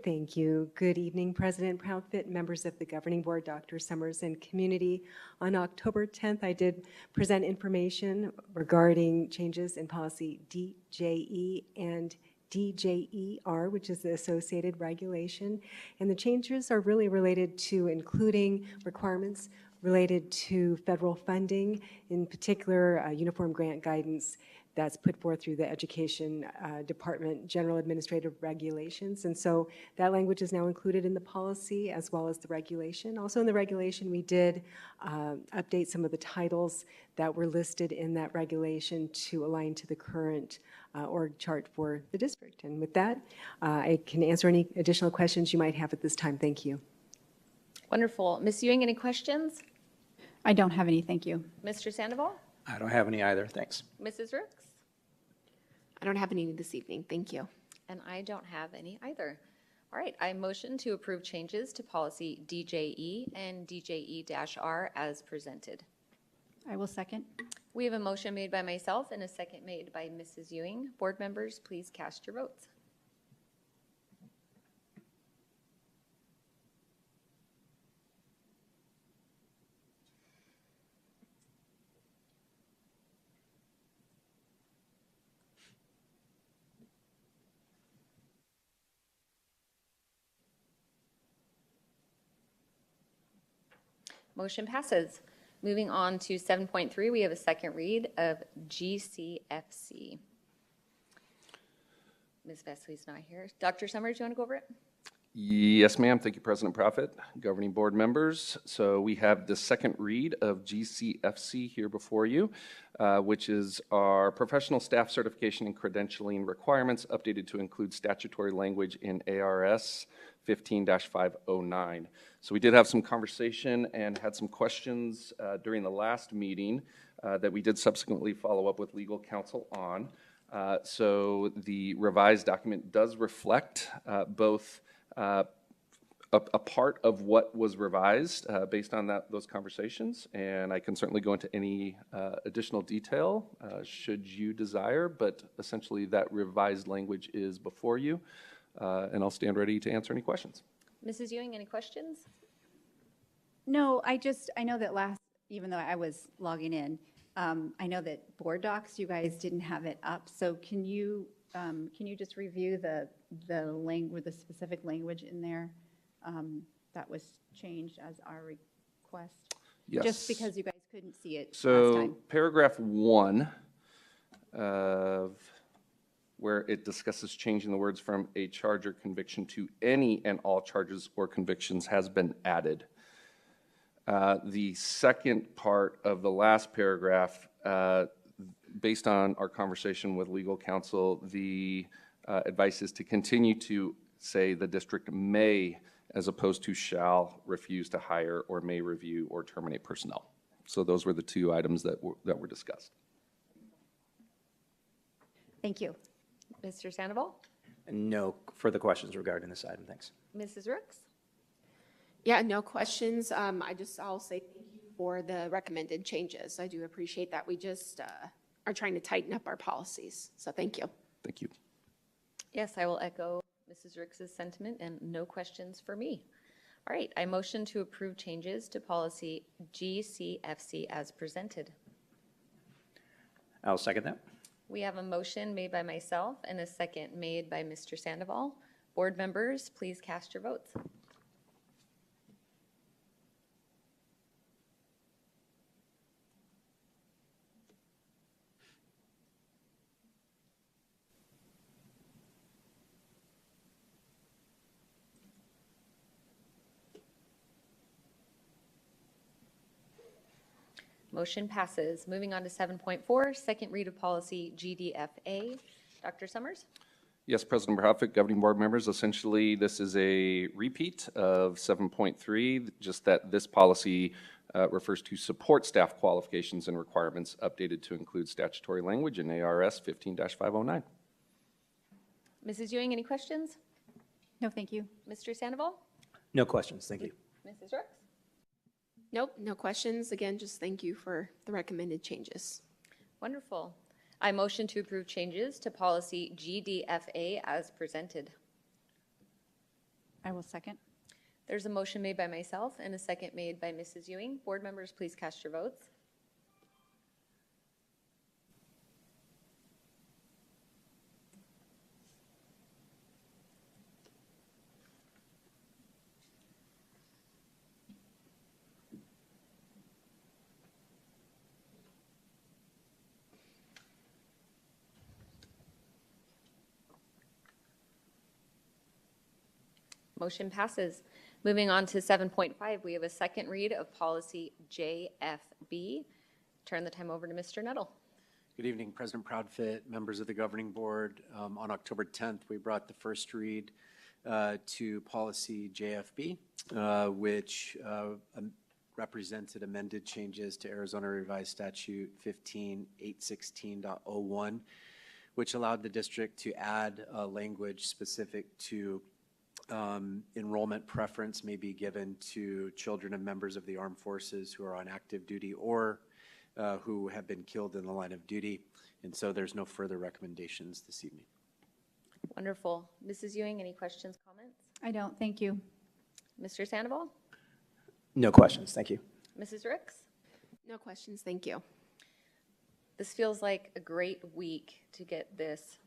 Thank you. Good evening, President Proudfit, members of the Governing Board, Dr. Summers, and community. On October 10th, I did present information regarding changes in policy DJE and DJE-R, which is the associated regulation. And the changes are really related to including requirements related to federal funding, in particular uniform grant guidance that's put forth through the Education Department General Administrative Regulations. And so that language is now included in the policy as well as the regulation. Also in the regulation, we did update some of the titles that were listed in that regulation to align to the current org chart for the district. And with that, I can answer any additional questions you might have at this time. Thank you.
Wonderful. Ms. Ewing, any questions?
I don't have any, thank you.
Mr. Sandoval?
I don't have any either. Thanks.
Mrs. Rooks?
I don't have any this evening. Thank you.
And I don't have any either. All right, I motion to approve changes to policy DJE and DJE-R as presented.
I will second.
We have a motion made by myself and a second made by Mrs. Ewing. Board members, please cast your votes. Motion passes. Moving on to 7.3, we have a second read of GCFC. Ms. Vesley's not here. Dr. Summers, do you want to go over it?
Yes, ma'am. Thank you, President Prophet, governing board members. So we have the second read of GCFC here before you, which is our professional staff certification and credentialing requirements updated to include statutory language in ARS 15-509. So we did have some conversation and had some questions during the last meeting that we did subsequently follow up with legal counsel on. So the revised document does reflect both a part of what was revised based on those conversations, and I can certainly go into any additional detail should you desire, but essentially that revised language is before you, and I'll stand ready to answer any questions.
Mrs. Ewing, any questions?
No, I know that even though I was logging in, I know that board docs, you guys didn't have it up. So can you just review the specific language in there that was changed as our request?
Yes.
Just because you guys couldn't see it last
So
time.
paragraph 1 of where it discusses changing the words from a charge or conviction to any and all charges or convictions has been added. The second part of the last paragraph, based on our conversation with legal counsel, the advice is to continue to say the district may, as opposed to shall, refuse to hire or may review or terminate personnel. So those were the two items that were discussed.
Thank you.
Mr. Sandoval?
No further questions regarding this item, thanks.
Mrs. Rooks?
Yeah, no questions. I'll say thank you for the recommended changes. I do appreciate that. We just are trying to tighten up our policies. So thank you.
Thank you.
Yes, I will echo Mrs. Rooks' sentiment and no questions for me. All right, I motion to approve changes to policy GCFC as presented.
I'll second that.
We have a motion made by myself and a second made by Mr. Sandoval. Board members, please cast your votes. Motion passes. Moving on to 7.4, second read of policy GDFA. Dr. Summers?
Yes, President Proffitt, governing board members, essentially this is a repeat of 7.3, just that this policy refers to support staff qualifications and requirements updated to include statutory language in ARS 15-509.
Mrs. Ewing, any questions?
No, thank you.
Mr. Sandoval?
No questions, thank you.
Mrs. Rooks?
Nope, no questions. Again, just thank you for the recommended changes.
Wonderful. I motion to approve changes to policy GDFA as presented.
I will second.
There's a motion made by myself and a second made by Mrs. Ewing. Board members, please cast your votes. Motion passes. Moving on to 7.5, we have a second read of policy JFB. Turn the time over to Mr. Nuttall.
Good evening, President Proudfit, members of the governing board. On October 10th, we brought the first read to policy JFB, which represented amended changes to Arizona Revised Statute 15816.01, which allowed the district to add language specific to enrollment preference may be given to children of members of the armed forces who are on active duty or who have been killed in the line of duty. And so there's no further recommendations this evening.
Wonderful. Mrs. Ewing, any questions, comments?
I don't, thank you.
Mr. Sandoval?
No questions, thank you.
Mrs. Rooks?
No questions, thank you.
This feels like a great week to get this,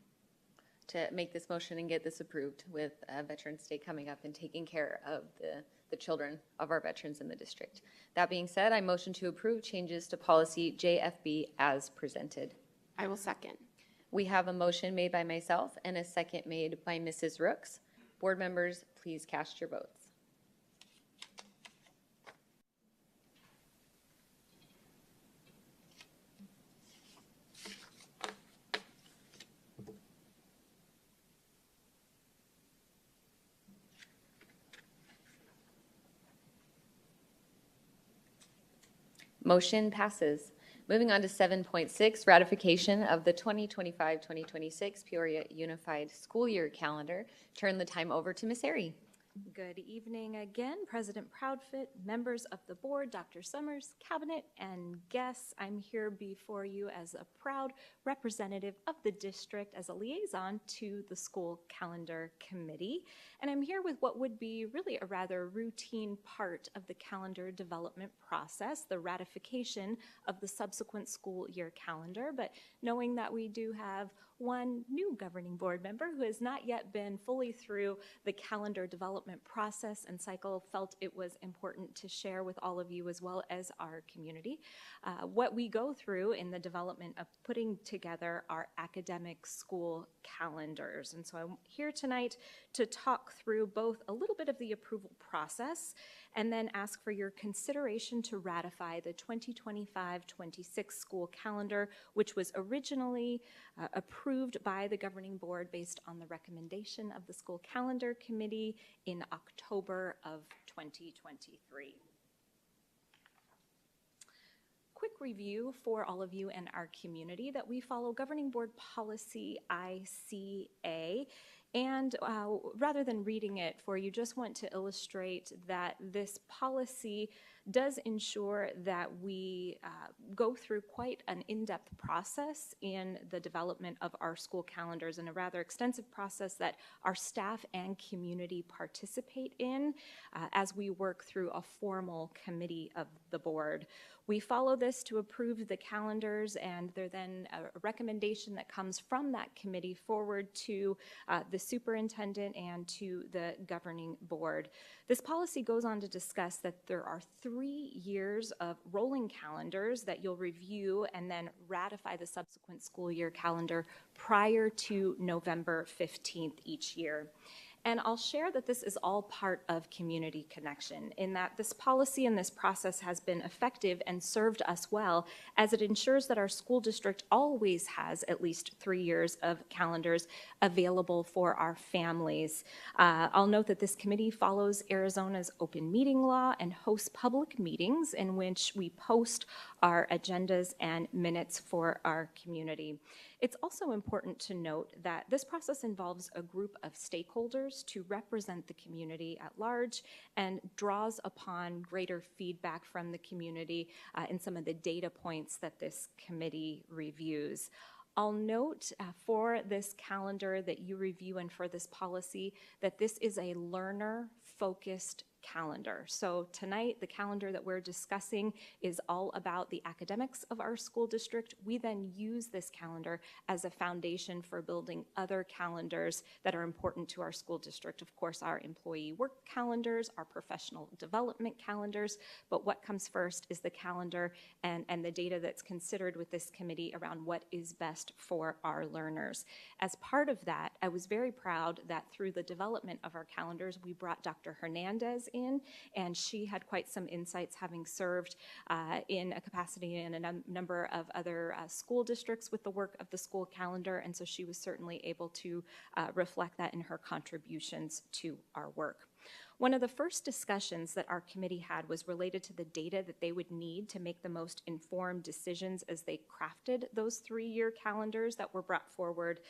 to make this motion and get this approved with Veterans Day coming up and taking care of the children of our veterans in the district. That being said, I motion to approve changes to policy JFB as presented.
I will second.
We have a motion made by myself and a second made by Mrs. Rooks. Board members, please cast your votes. Motion passes. Moving on to 7.6, ratification of the 2025-2026 Peoria Unified School Year Calendar. Turn the time over to Ms. Airy.
Good evening again, President Proudfit, members of the board, Dr. Summers, cabinet, and guests. I'm here before you as a proud representative of the district as a liaison to the school calendar committee. And I'm here with what would be really a rather routine part of the calendar development process, the ratification of the subsequent school year calendar. But knowing that we do have one new governing board member who has not yet been fully through the calendar development process and cycle, felt it was important to share with all of you as well as our community what we go through in the development of putting together our academic school calendars. And so I'm here tonight to talk through both a little bit of the approval process and then ask for your consideration to ratify the 2025-26 school calendar, which was originally approved by the governing board based on the recommendation of the school calendar committee in October of 2023. Quick review for all of you and our community that we follow governing board policy ICA. And rather than reading it for you, just want to illustrate that this policy does ensure that we go through quite an in-depth process in the development of our school calendars, and a rather extensive process that our staff and community participate in as we work through a formal committee of the board. We follow this to approve the calendars, and there's then a recommendation that comes from that committee forward to the superintendent and to the governing board. This policy goes on to discuss that there are 3 years of rolling calendars that you'll review and then ratify the subsequent school year calendar prior to November 15th each year. And I'll share that this is all part of community connection, in that this policy and this process has been effective and served us well, as it ensures that our school district always has at least 3 years of calendars available for our families. I'll note that this committee follows Arizona's open meeting law and hosts public meetings in which we post our agendas and minutes for our community. It's also important to note that this process involves a group of stakeholders to represent the community at large and draws upon greater feedback from the community in some of the data points that this committee reviews. I'll note for this calendar that you review and for this policy that this is a learner-focused calendar. So tonight, the calendar that we're discussing is all about the academics of our school district. We then use this calendar as a foundation for building other calendars that are important to our school district. Of course, our employee work calendars, our professional development calendars, but what comes first is the calendar and the data that's considered with this committee around what is best for our learners. As part of that, I was very proud that through the development of our calendars, we brought Dr. Hernandez in, and she had quite some insights, having served in a capacity in a number of other school districts with the work of the school calendar, and so she was certainly able to reflect that in her contributions to our work. One of the first discussions that our committee had was related to the data that they would need to make the most informed decisions as they crafted those 3-year calendars that were brought forward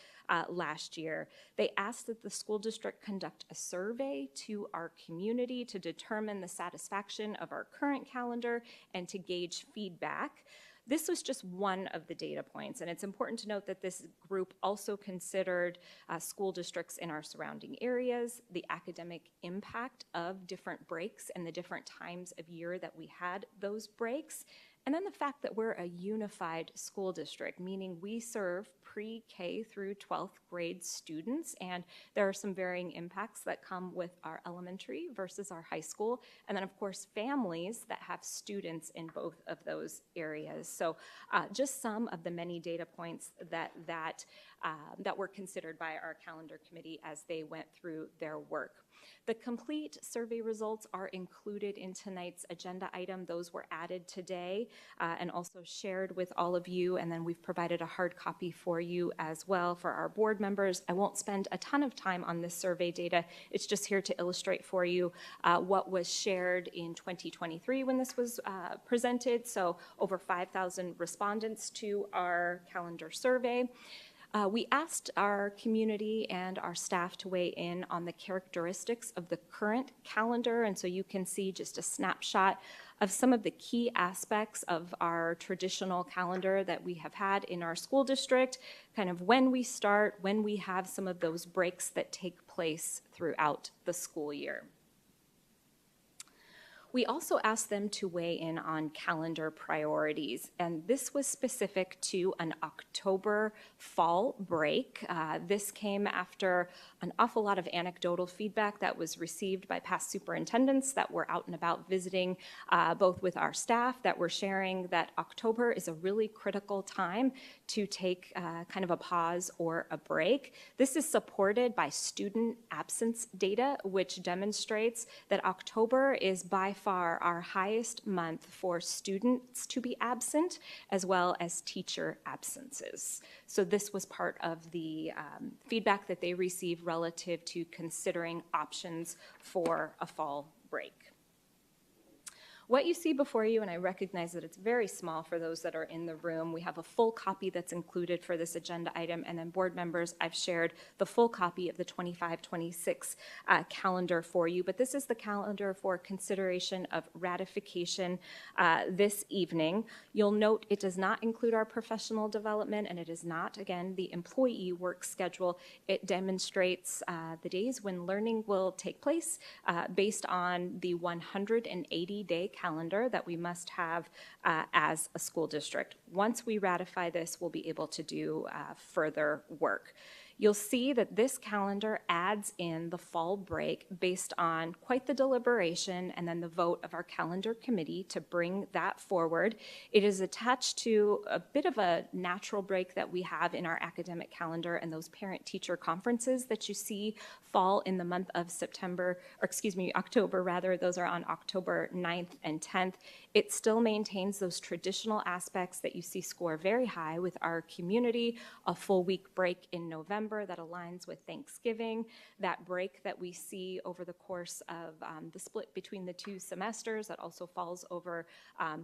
last year. They asked that the school district conduct a survey to our community to determine the satisfaction of our current calendar and to gauge feedback. This was just one of the data points, and it's important to note that this group also considered school districts in our surrounding areas, the academic impact of different breaks and the different times of year that we had those breaks, and then the fact that we're a unified school district, meaning we serve pre-K through 12th grade students, and there are some varying impacts that come with our elementary versus our high school, and then of course families that have students in both of those areas. So just some of the many data points that were considered by our calendar committee as they went through their work. The complete survey results are included in tonight's agenda item. Those were added today and also shared with all of you, and then we've provided a hard copy for you as well for our board members. I won't spend a ton of time on this survey data. It's just here to illustrate for you what was shared in 2023 when this was presented. So over 5,000 respondents to our calendar survey. We asked our community and our staff to weigh in on the characteristics of the current calendar, and so you can see just a snapshot of some of the key aspects of our traditional calendar that we have had in our school district, kind of when we start, when we have some of those breaks that take place throughout the school year. We also asked them to weigh in on calendar priorities, and this was specific to an October fall break. This came after an awful lot of anecdotal feedback that was received by past superintendents that were out and about visiting, both with our staff, that were sharing that October is a really critical time to take kind of a pause or a break. This is supported by student absence data, which demonstrates that October is by far our highest month for students to be absent, as well as teacher absences. So this was part of the feedback that they received relative to considering options for a fall break. What you see before you, and I recognize that it's very small for those that are in the room, we have a full copy that's included for this agenda item, and then board members, I've shared the full copy of the 25-26 calendar for you, but this is the calendar for consideration of ratification this evening. You'll note it does not include our professional development, and it is not, again, the employee work schedule. It demonstrates the days when learning will take place based on the 180-day calendar that we must have as a school district. Once we ratify this, we'll be able to do further work. You'll see that this calendar adds in the fall break based on quite the deliberation and then the vote of our calendar committee to bring that forward. It is attached to a bit of a natural break that we have in our academic calendar, and those parent-teacher conferences that you see fall in the month of October rather. Those are on October 9th and 10th. It still maintains those traditional aspects that you see score very high with our community, a full week break in November that aligns with Thanksgiving, that break that we see over the course of the split between the two semesters that also falls over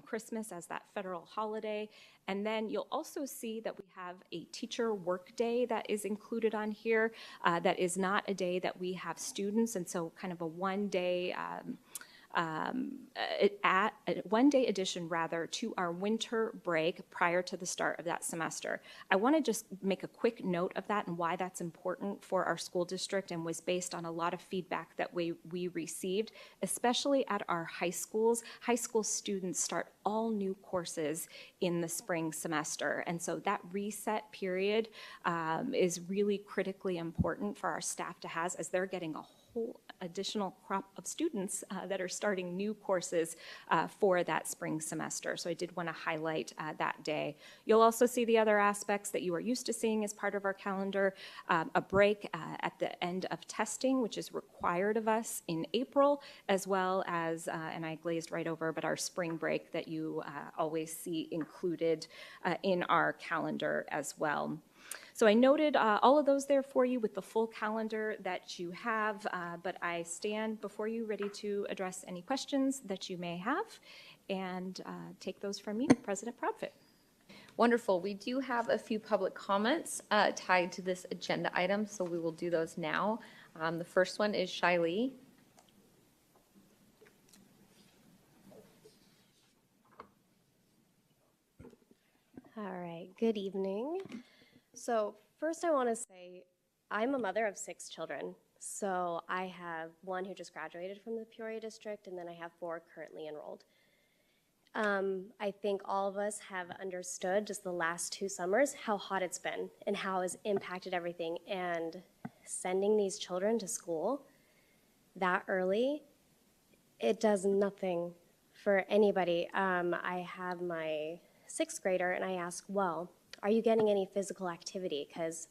Christmas as that federal holiday. And then you'll also see that we have a teacher work day that is included on here. That is not a day that we have students, and so kind of a one-day one-day addition rather to our winter break prior to the start of that semester. I want to just make a quick note of that and why that's important for our school district, and was based on a lot of feedback that we received, especially at our high schools. High school students start all new courses in the spring semester, and so that reset period is really critically important for our staff to have as they're getting a whole additional crop of students that are starting new courses for that spring semester. So I did want to highlight that day. You'll also see the other aspects that you are used to seeing as part of our calendar, a break at the end of testing, which is required of us in April, as well as, and I glazed right over, but our spring break that you always see included in our calendar as well. So I noted all of those there for you with the full calendar that you have, but I stand before you ready to address any questions that you may have, and take those from you, President Proudfit.
Wonderful. We do have a few public comments tied to this agenda item, so we will do those now. The first one is Shiley.
All right, good evening. So first I want to say I'm a mother of 6 children. So I have one who just graduated from the Peoria district, and then I have 4 currently enrolled. I think all of us have understood just the last 2 summers how hot it's been and how it's impacted everything. And sending these children to school that early, it does nothing for anybody. I have my 6th grader, and I ask, well, are you getting any physical activity? Because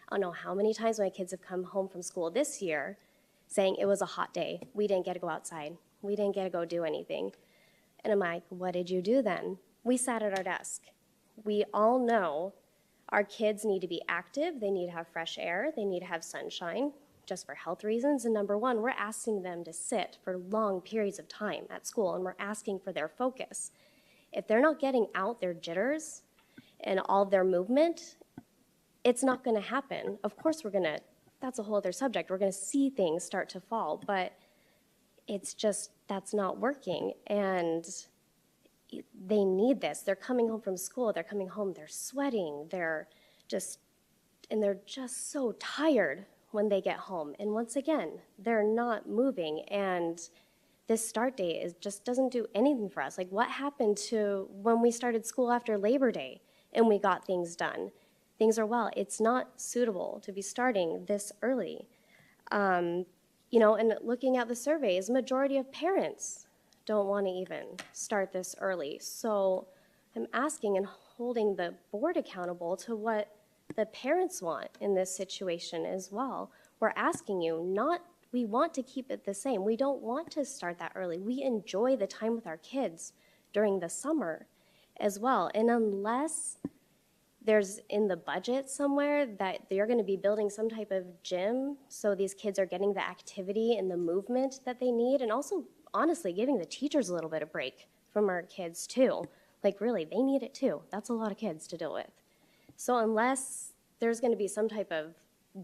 I don't know how many times my kids have come home from school this year saying it was a hot day. We didn't get to go outside. We didn't get to go do anything. And I'm like, what did you do then? We sat at our desk. We all know our kids need to be active. They need to have fresh air. They need to have sunshine just for health reasons. And number one, we're asking them to sit for long periods of time at school, and we're asking for their focus. If they're not getting out their jitters and all their movement, it's not going to happen. Of course, that's a whole other subject. We're going to see things start to fall, but it's just, that's not working. And they need this. They're coming home from school. They're coming home. They're sweating. They're just so tired when they get home. And once again, they're not moving. And this start date just doesn't do anything for us. Like, what happened to when we started school after Labor Day and we got things done? Things are well. It's not suitable to be starting this early. And looking at the surveys, majority of parents don't want to even start this early. So I'm asking and holding the board accountable to what the parents want in this situation as well. We're asking you we want to keep it the same. We don't want to start that early. We enjoy the time with our kids during the summer as well. And unless there's in the budget somewhere that they're going to be building some type of gym so these kids are getting the activity and the movement that they need, and also honestly giving the teachers a little bit of break from our kids too. Like, really, they need it too. That's a lot of kids to deal with. So unless there's going to be some type of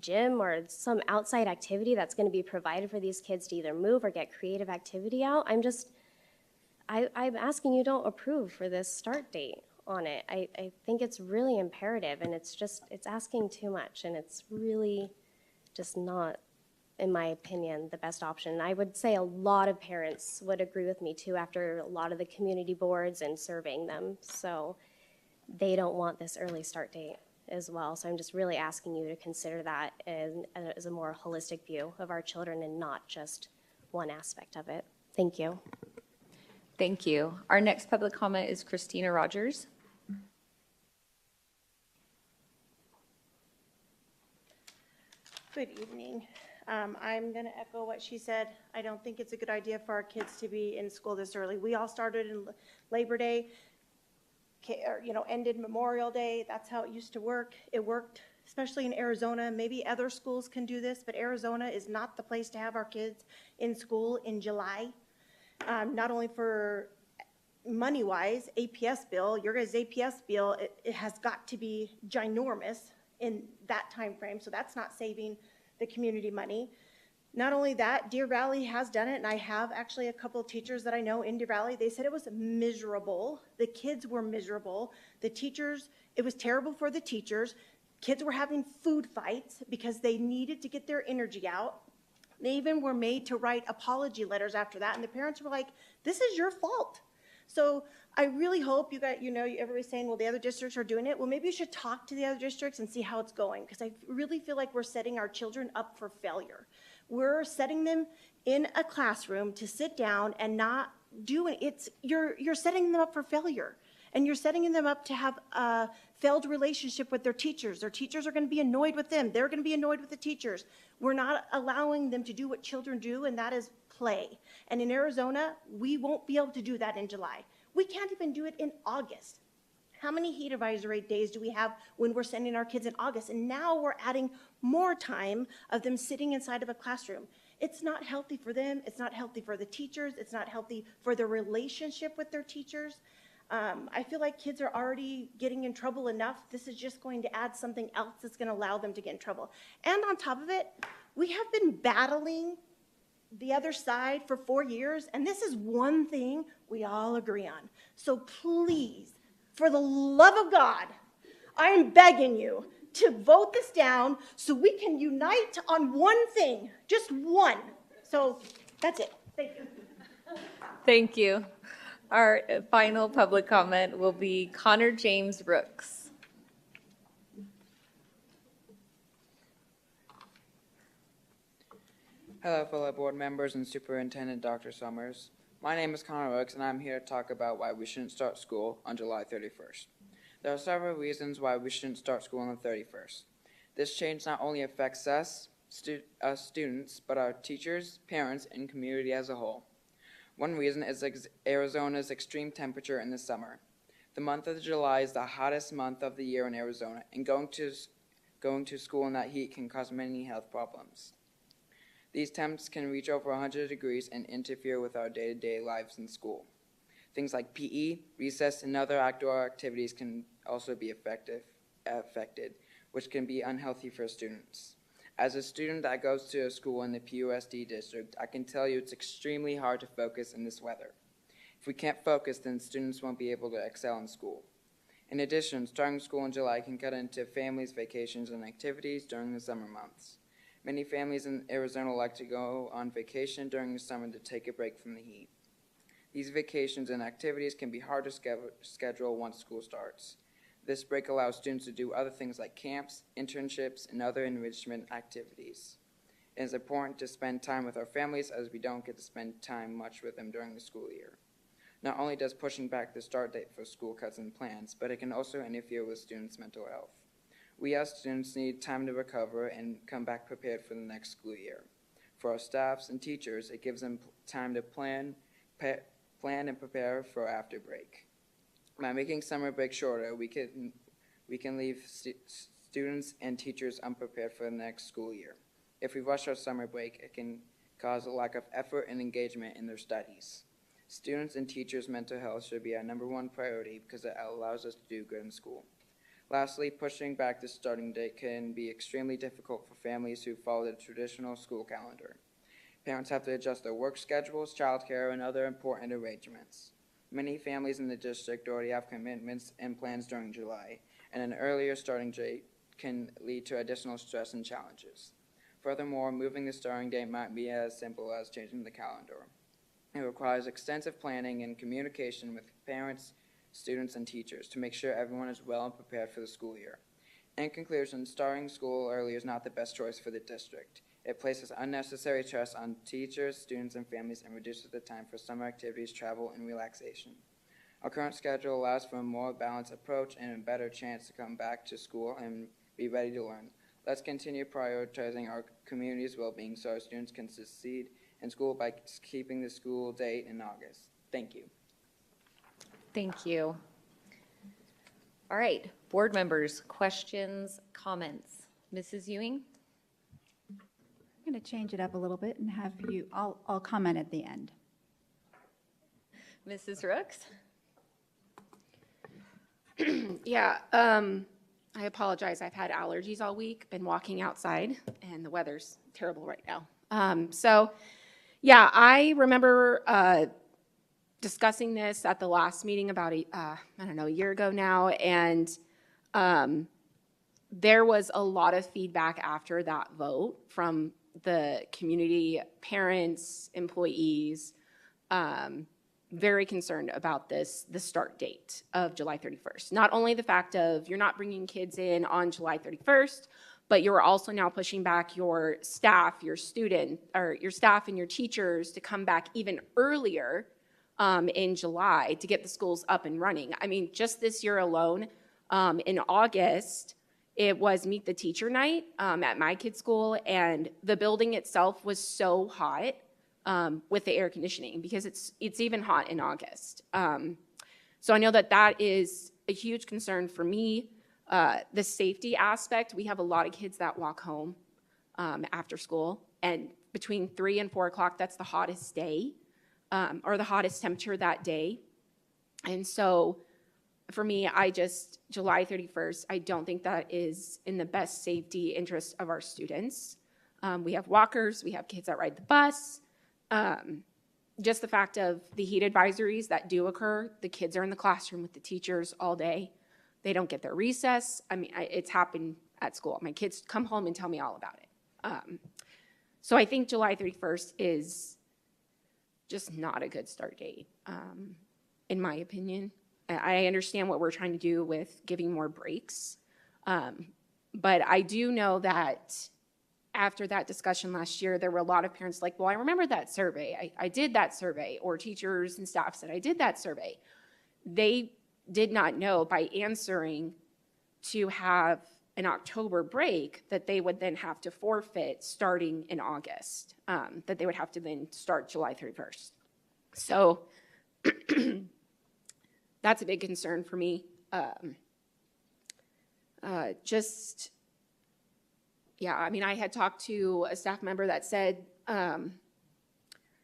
gym or some outside activity that's going to be provided for these kids to either move or get creative activity out, I'm asking you don't approve for this start date on it. I think it's really imperative, and it's asking too much, and it's really just not, in my opinion, the best option. I would say a lot of parents would agree with me too after a lot of the community boards and surveying them. So they don't want this early start date as well. So I'm just really asking you to consider that as a more holistic view of our children and not just one aspect of it. Thank you.
Thank you. Our next public comment is Christina Rogers.
Good evening. I'm going to echo what she said. I don't think it's a good idea for our kids to be in school this early. We all started in Labor Day, ended Memorial Day. That's how it used to work. It worked, especially in Arizona. Maybe other schools can do this, but Arizona is not the place to have our kids in school in July. Not only for money-wise, APS bill, your guys' APS bill, it has got to be ginormous in that time frame, so that's not saving the community money. Not only that, Deer Valley has done it, and I have actually a couple of teachers that I know in Deer Valley. They said it was miserable. The kids were miserable. The teachers, it was terrible for the teachers. Kids were having food fights because they needed to get their energy out. They even were made to write apology letters after that, and the parents were like, this is your fault. So I really hope everybody's saying, well, the other districts are doing it. Well, maybe you should talk to the other districts and see how it's going, because I really feel like we're setting our children up for failure. We're setting them in a classroom to sit down and not do it. You're setting them up for failure, and you're setting them up to have a failed relationship with their teachers. Their teachers are going to be annoyed with them. They're going to be annoyed with the teachers. We're not allowing them to do what children do, and that is play. And in Arizona, we won't be able to do that in July. We can't even do it in August. How many heat advisory days do we have when we're sending our kids in August? And now we're adding more time of them sitting inside of a classroom. It's not healthy for them. It's not healthy for the teachers. It's not healthy for their relationship with their teachers. I feel like kids are already getting in trouble enough. This is just going to add something else that's going to allow them to get in trouble. And on top of it, we have been battling the other side for 4 years, and this is one thing we all agree on. So please, for the love of God, I am begging you to vote this down so we can unite on one thing, just one. So that's it. Thank you.
Thank you. Our final public comment will be Connor James Brooks.
Hello, fellow board members and Superintendent Dr. Summers. My name is Connor Brooks, and I'm here to talk about why we shouldn't start school on July 31st. There are several reasons why we shouldn't start school on the 31st. This change not only affects us students, but our teachers, parents, and community as a whole. One reason is Arizona's extreme temperature in the summer. The month of July is the hottest month of the year in Arizona, and going to school in that heat can cause many health problems. These temps can reach over 100 degrees and interfere with our day-to-day lives in school. Things like PE, recess, and other outdoor activities can also be affected. which can be unhealthy for students. As a student that goes to a school in the PUSD district, I can tell you it's extremely hard to focus in this weather. If we can't focus, then students won't be able to excel in school. In addition, starting school in July can cut into families' vacations and activities during the summer months. Many families in Arizona like to go on vacation during the summer to take a break from the heat. These vacations and activities can be hard to schedule once school starts. This break allows students to do other things like camps, internships, and other enrichment activities. It is important to spend time with our families as we don't get to spend time much with them during the school year. Not only does pushing back the start date for school cuts and plans, but it can also interfere with students' mental health. We as students need time to recover and come back prepared for the next school year. For our staffs and teachers, it gives them time to plan and prepare for after break. By making summer break shorter, we can leave students and teachers unprepared for the next school year. If we rush our summer break, it can cause a lack of effort and engagement in their studies. Students and teachers' mental health should be our #1 priority because it allows us to do good in school. Lastly, pushing back the starting date can be extremely difficult for families who follow the traditional school calendar. Parents have to adjust their work schedules, childcare, and other important arrangements. Many families in the district already have commitments and plans during July, and an earlier starting date can lead to additional stress and challenges. Furthermore, moving the starting date might be as simple as changing the calendar. It requires extensive planning and communication with parents, students, and teachers to make sure everyone is well and prepared for the school year. In conclusion, starting school early is not the best choice for the district. It places unnecessary stress on teachers, students, and families and reduces the time for summer activities, travel, and relaxation. Our current schedule allows for a more balanced approach and a better chance to come back to school and be ready to learn. Let's continue prioritizing our community's well-being so our students can succeed in school by keeping the school date in August. Thank you.
Thank you. All right, board members, questions, comments? Mrs. Ewing?
I'm going to change it up a little bit and have you, I'll comment at the end.
Mrs. Rooks?
Yeah, I apologize. I've had allergies all week, been walking outside, and the weather's terrible right now. Yeah, I remember discussing this at the last meeting about, I don't know, a year ago now, and there was a lot of feedback after that vote from the community, parents, employees, very concerned about the start date of July 31st. Not only the fact of you're not bringing kids in on July 31st, but you're also now pushing back your staff, your staff and your teachers to come back even earlier in July to get the schools up and running. I mean, just this year alone, in August, it was Meet the Teacher Night at my kid's school, and the building itself was so hot with the air conditioning because it's even hot in August. So I know that is a huge concern for me. The safety aspect, we have a lot of kids that walk home after school, and between 3 and 4 o'clock, that's the hottest day or the hottest temperature that day. And so for me, July 31st, I don't think that is in the best safety interest of our students. We have walkers, we have kids that ride the bus. Just the fact of the heat advisories that do occur, the kids are in the classroom with the teachers all day. They don't get their recess. I mean, it's happened at school. My kids come home and tell me all about it. So I think July 31st is just not a good start date, in my opinion. I understand what we're trying to do with giving more breaks, but I do know that after that discussion last year, there were a lot of parents like, well, I remember that survey. I did that survey, or teachers and staff said, I did that survey. They did not know by answering to have an October break that they would then have to forfeit starting in August, that they would have to then start July 31st. So that's a big concern for me. Yeah, I mean, I had talked to a staff member that said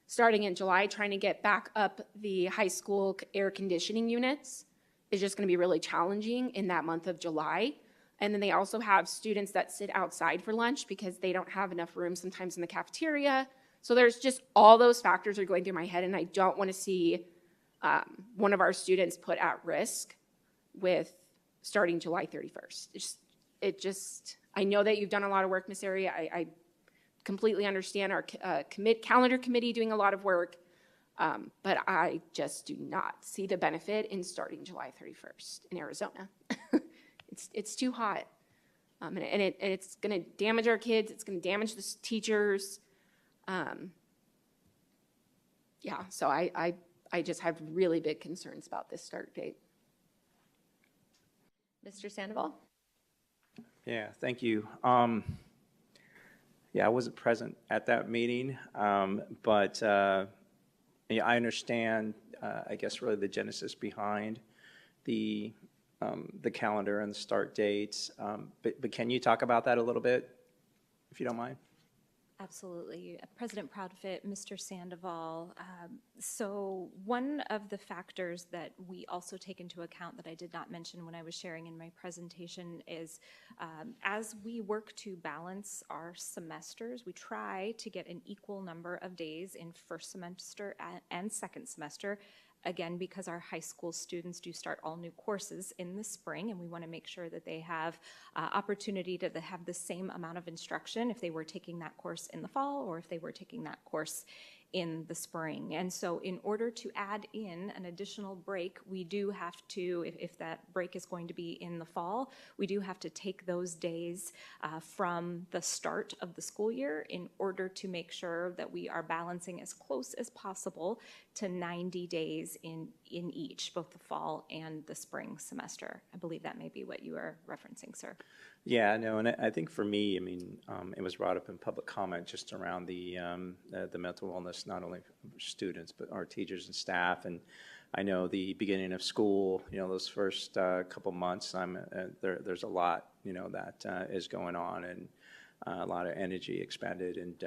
starting in July, trying to get back up the high school air conditioning units is just going to be really challenging in that month of July. And then they also have students that sit outside for lunch because they don't have enough room sometimes in the cafeteria. So there's just all those factors are going through my head, and I don't want to see one of our students put at risk with starting July 31st. I know that you've done a lot of work, Ms. Area. I completely understand our calendar committee doing a lot of work, but I just do not see the benefit in starting July 31st in Arizona. It's too hot, and it's going to damage our kids. It's going to damage the teachers. Yeah, so I just have really big concerns about this start date.
Mr. Sandoval?
Yeah, thank you. Yeah, I wasn't present at that meeting, but yeah, I understand, I guess, really the genesis behind the calendar and the start dates. But can you talk about that a little bit, if you don't mind?
Absolutely. President Proudfit, Mr. Sandoval. So one of the factors that we also take into account that I did not mention when I was sharing in my presentation is as we work to balance our semesters, we try to get an equal number of days in first semester and second semester. Again, because our high school students do start all new courses in the spring, and we want to make sure that they have opportunity to have the same amount of instruction if they were taking that course in the fall or if they were taking that course in the spring. And so in order to add in an additional break, we do have to, if that break is going to be in the fall, we do have to take those days from the start of the school year in order to make sure that we are balancing as close as possible to 90 days in each, both the fall and the spring semester. I believe that may be what you are referencing, sir.
Yeah, no, and I think for me, I mean, it was brought up in public comment just around the mental wellness, not only for students, but our teachers and staff. And I know the beginning of school, those first couple months, there's a lot, that is going on, and a lot of energy expended, and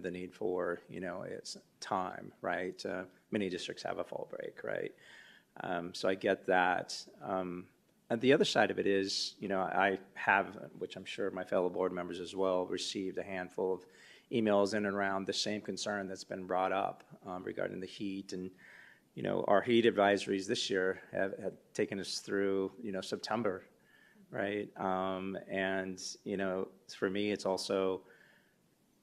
the need for, it's time, right? Many districts have a fall break, right? So I get that. And the other side of it is, I have, which I'm sure my fellow board members as well, received a handful of emails in and around the same concern that's been brought up regarding the heat. And, our heat advisories this year have taken us through, September, right? And, for me, it's also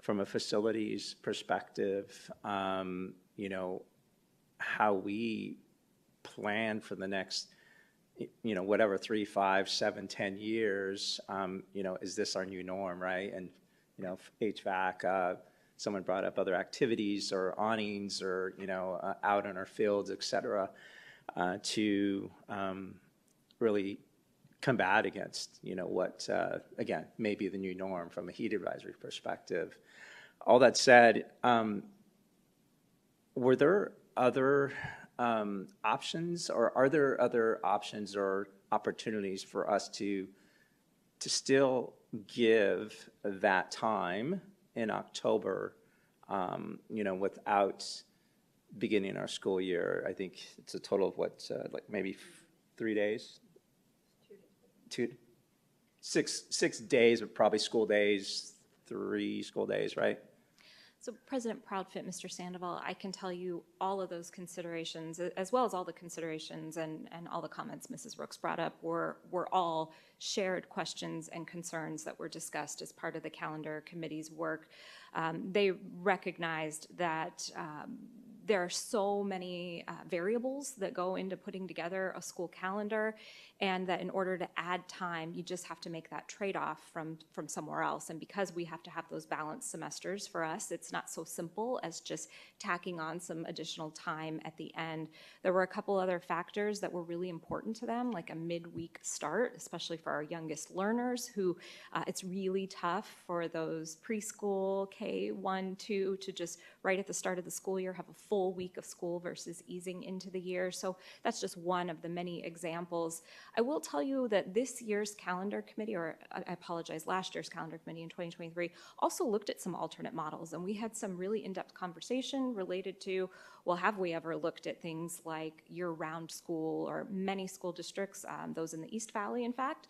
from a facilities perspective, how we plan for the next whatever 3, 5, 7, 10 years, is this our new norm, right? And, HVAC, someone brought up other activities or awnings or, out in our fields, et cetera, to really combat against, what, again, may be the new norm from a heat advisory perspective. All that said, were there other options, or are there other options or opportunities for us to still give that time in October, without beginning our school year? I think it's a total of what, like maybe 3 days? 6 days, but probably school days, 3 school days, right?
So President Proudfit, Mr. Sandoval, I can tell you all of those considerations, as well as all the considerations and all the comments Mrs. Rooks brought up were all shared questions and concerns that were discussed as part of the calendar committee's work. They recognized that there are so many variables that go into putting together a school calendar, and that in order to add time, you just have to make that trade-off from somewhere else. And because we have to have those balanced semesters for us, it's not so simple as just tacking on some additional time at the end. There were a couple other factors that were really important to them, like a midweek start, especially for our youngest learners, who it's really tough for those preschool, K1, 2, to just right at the start of the school year have a full week of school versus easing into the year. So that's just one of the many examples. I will tell you that this year's calendar committee, or I apologize, last year's calendar committee in 2023 also looked at some alternate models, and we had some really in-depth conversation related to well, have we ever looked at things like year-round school, or many school districts, those in the East Valley, in fact,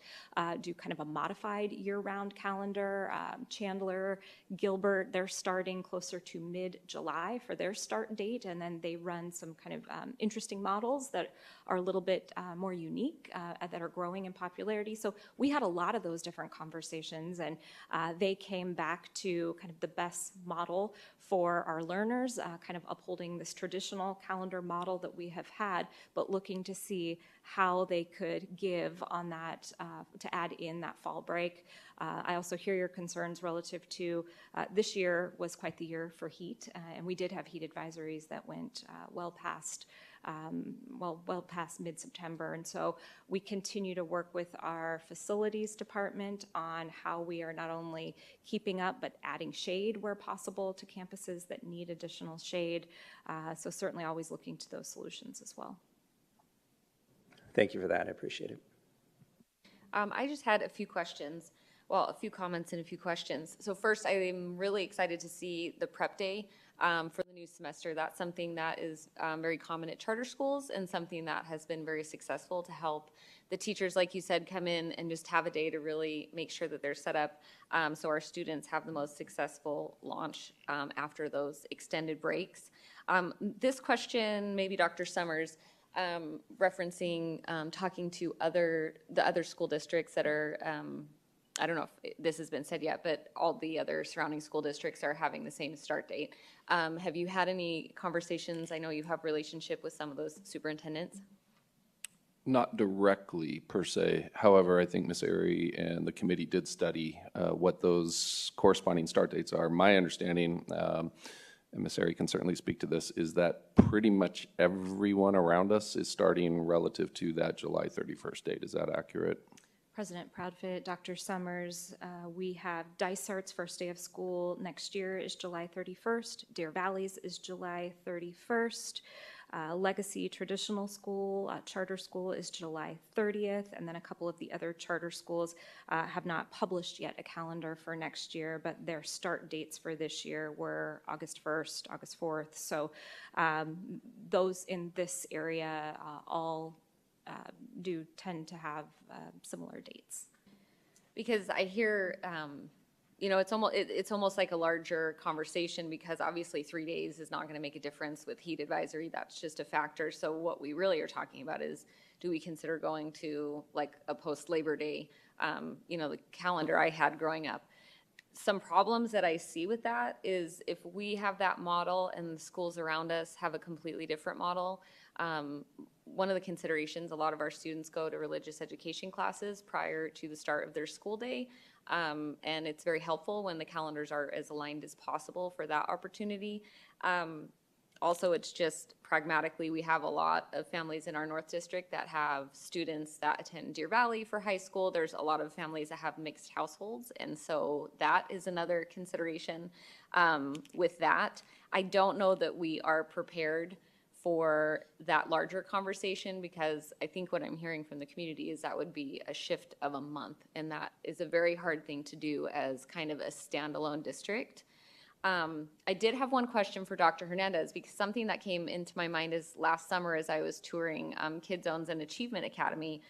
do kind of a modified year-round calendar. Chandler, Gilbert, they're starting closer to mid-July for their start date, and then they run some kind of interesting models that are a little bit more unique, that are growing in popularity. So we had a lot of those different conversations, and they came back to kind of the best model for our learners, kind of upholding this traditional calendar model that we have had, but looking to see how they could give on that, to add in that fall break. I also hear your concerns relative to this year was quite the year for heat, and we did have heat advisories that went well past mid-September. And so we continue to work with our facilities department on how we are not only keeping up, but adding shade where possible to campuses that need additional shade. So certainly always looking to those solutions as well.
Thank you for that. I appreciate it.
I just had a few questions. Well, a few comments and a few questions. So first, I am really excited to see the prep day for the new semester. That's something that is very common at charter schools, and something that has been very successful to help the teachers, like you said, come in and just have a day to really make sure that they're set up so our students have the most successful launch after those extended breaks. This question, maybe Dr. Summers, referencing talking to the other school districts that are, I don't know if this has been said yet, but all the other surrounding school districts are having the same start date. Have you had any conversations? I know you have relationship with some of those superintendents.
Not directly per se. However, I think Ms. Airy and the committee did study what those corresponding start dates are. My understanding, and Ms. Airy can certainly speak to this, is that pretty much everyone around us is starting relative to that July 31st date. Is that accurate?
President Proudfit, Dr. Summers, we have Dysart's first day of school next year is July 31st. Deer Valley's is July 31st. Legacy Traditional School, charter school is July 30th, and then a couple of the other charter schools have not published yet a calendar for next year, but their start dates for this year were August 1st, August 4th. So those in this area all do tend to have similar dates.
Because I hear, you know, it's almost like a larger conversation, because obviously 3 days is not going to make a difference with heat advisory. That's just a factor. So what we really are talking about is, do we consider going to like a post-Labor Day, you know, the calendar I had growing up. Some problems that I see with that is if we have that model and the schools around us have a completely different model. One of the considerations, a lot of our students go to religious education classes prior to the start of their school day. And it's very helpful when the calendars are as aligned as possible for that opportunity. Also, it's just pragmatically, we have a lot of families in our North District that have students that attend Deer Valley for high school. There's a lot of families that have mixed households, and so that is another consideration with that. I don't know that we are prepared for that larger conversation, because I think what I'm hearing from the community is that would be a shift of a month, and that is a very hard thing to do as kind of a standalone district. I did have one question for Dr. Hernandez, because something that came into my mind is last summer as I was touring Kid Zones and Achievement Academy,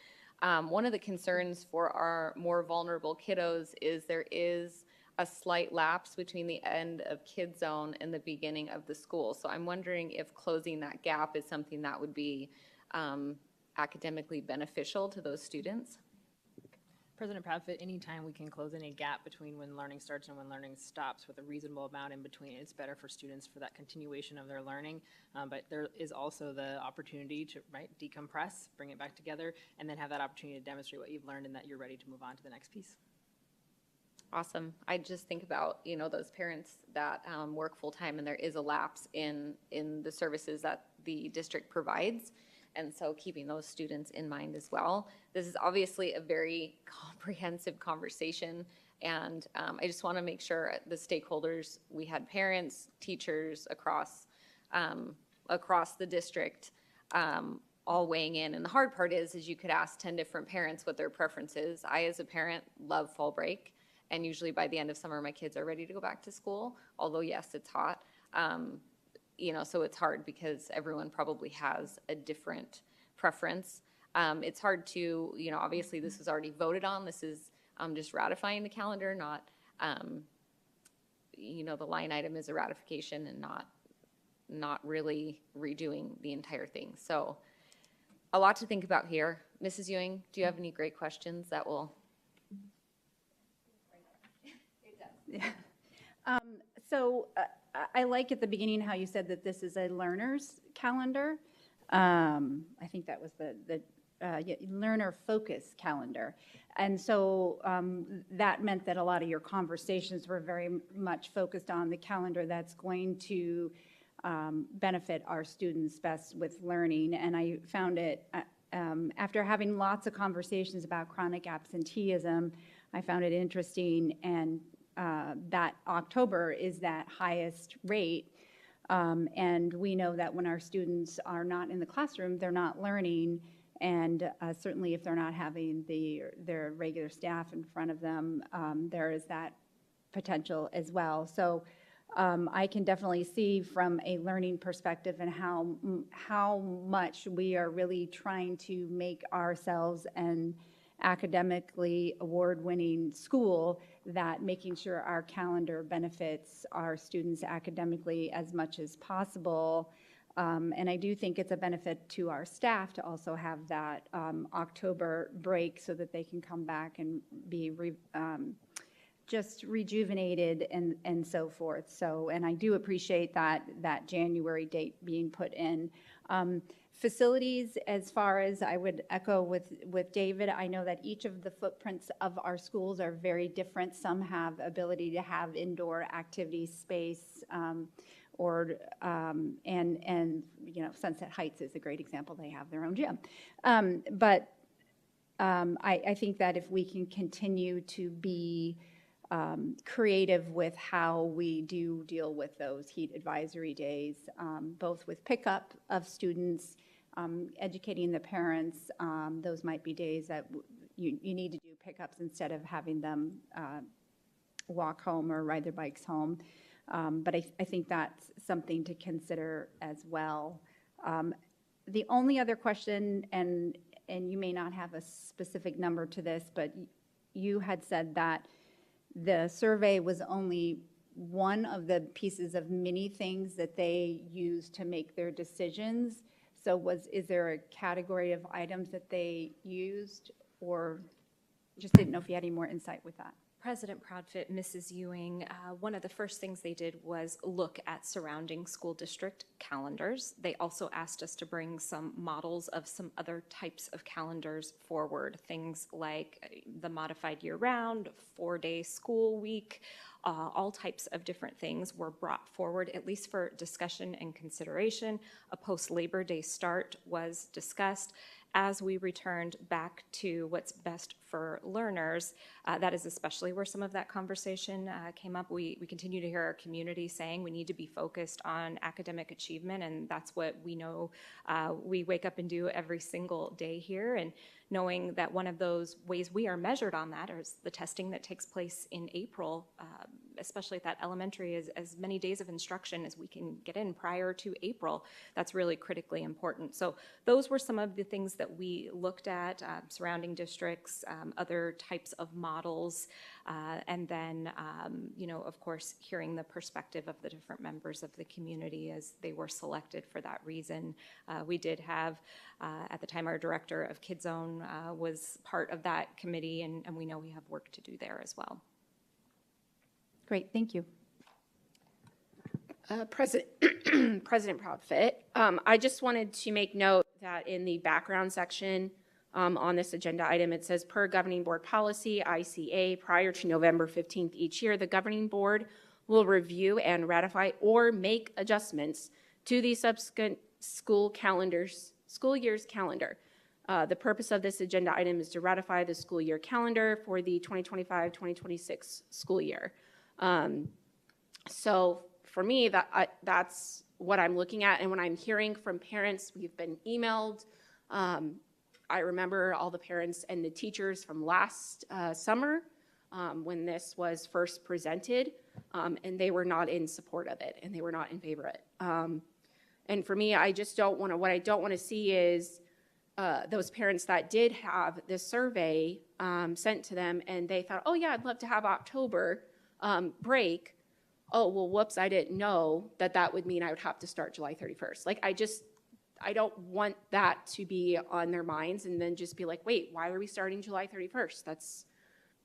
one of the concerns for our more vulnerable kiddos is there is a slight lapse between the end of Kid Zone and the beginning of the school. So I'm wondering if closing that gap is something that would be academically beneficial to those students.
President Proudfit, anytime we can close any gap between when learning starts and when learning stops with a reasonable amount in between, it's better for students for that continuation of their learning. But there is also the opportunity to decompress, bring it back together, and then have that opportunity to demonstrate what you've learned and that you're ready to move on to the next piece.
Awesome. I just think about, you know, those parents that work full-time and there is a lapse in the services that the district provides. And so keeping those students in mind as well. This is obviously a very comprehensive conversation, and I just want to make sure the stakeholders, we had parents, teachers across the district all weighing in. And the hard part is you could ask 10 different parents what their preference is. I, as a parent, love fall break, and usually by the end of summer my kids are ready to go back to school, although yes, it's hot. so it's hard because everyone probably has a different preference. It's hard to, obviously this was already voted on. This is just ratifying the calendar, not, the line item is a ratification and not really redoing the entire thing. So a lot to think about here. Mrs. Ewing, do you have any great questions that will?
Yeah. So I like at the beginning how you said that this is a learner's calendar. I think that was the learner focus calendar. And so that meant that a lot of your conversations were very much focused on the calendar that's going to benefit our students best with learning. And I found it, after having lots of conversations about chronic absenteeism, I found it interesting, and that October is that highest rate. And we know that when our students are not in the classroom, they're not learning. And certainly if they're not having their regular staff in front of them, there is that potential as well. So I can definitely see from a learning perspective and how much we are really trying to make ourselves an academically award-winning school, that making sure our calendar benefits our students academically as much as possible. And I do think it's a benefit to our staff to also have that October break so that they can come back and be just rejuvenated and so forth. So, and I do appreciate that January date being put in. Facilities, as far as I would echo with David, I know that each of the footprints of our schools are very different. Some have ability to have indoor activity space, and Sunset Heights is a great example. They have their own gym. But I think that if we can continue to be creative with how we do deal with those heat advisory days, both with pickup of students, educating the parents. Those might be days that you need to do pickups instead of having them walk home or ride their bikes home. But I think that's something to consider as well. The only other question, and you may not have a specific number to this, but you had said that the survey was only one of the pieces of many things that they use to make their decisions. So is there a category of items that they used, or just didn't know if you had any more insight with that?
President Proudfit, Mrs. Ewing, one of the first things they did was look at surrounding school district calendars. They also asked us to bring some models of some other types of calendars forward, things like the modified year-round, 4-day school week, all types of different things were brought forward, at least for discussion and consideration. A post-Labor Day start was discussed. As we returned back to what's best for learners, that is especially where some of that conversation came up. We continue to hear our community saying we need to be focused on academic achievement, and that's what we know we wake up and do every single day here. And knowing that one of those ways we are measured on that is the testing that takes place in April, especially at that elementary, as many days of instruction as we can get in prior to April. That's really critically important. So those were some of the things that we looked at, surrounding districts, other types of models, and then, of course, hearing the perspective of the different members of the community as they were selected for that reason. We did have, at the time, our director of KidZone was part of that committee, and we know we have work to do there as well.
Great, thank you.
President Proudfit, I just wanted to make note that in the background section on this agenda item, it says, per governing board policy, ICA, prior to November 15th each year, the governing board will review and ratify or make adjustments to the subsequent school year's calendar. The purpose of this agenda item is to ratify the school year calendar for the 2025-2026 school year. So for me, that's what I'm looking at. And when I'm hearing from parents, we've been emailed. I remember all the parents and the teachers from last summer when this was first presented, and they were not in support of it, and they were not in favor of it. And for me, I just don't want to, what I don't want to see is those parents that did have this survey sent to them and they thought, oh yeah, I'd love to have October break. Oh, well, whoops, I didn't know that that would mean I would have to start July 31st. Like, I don't want that to be on their minds and then just be like, wait, why are we starting July 31st? That's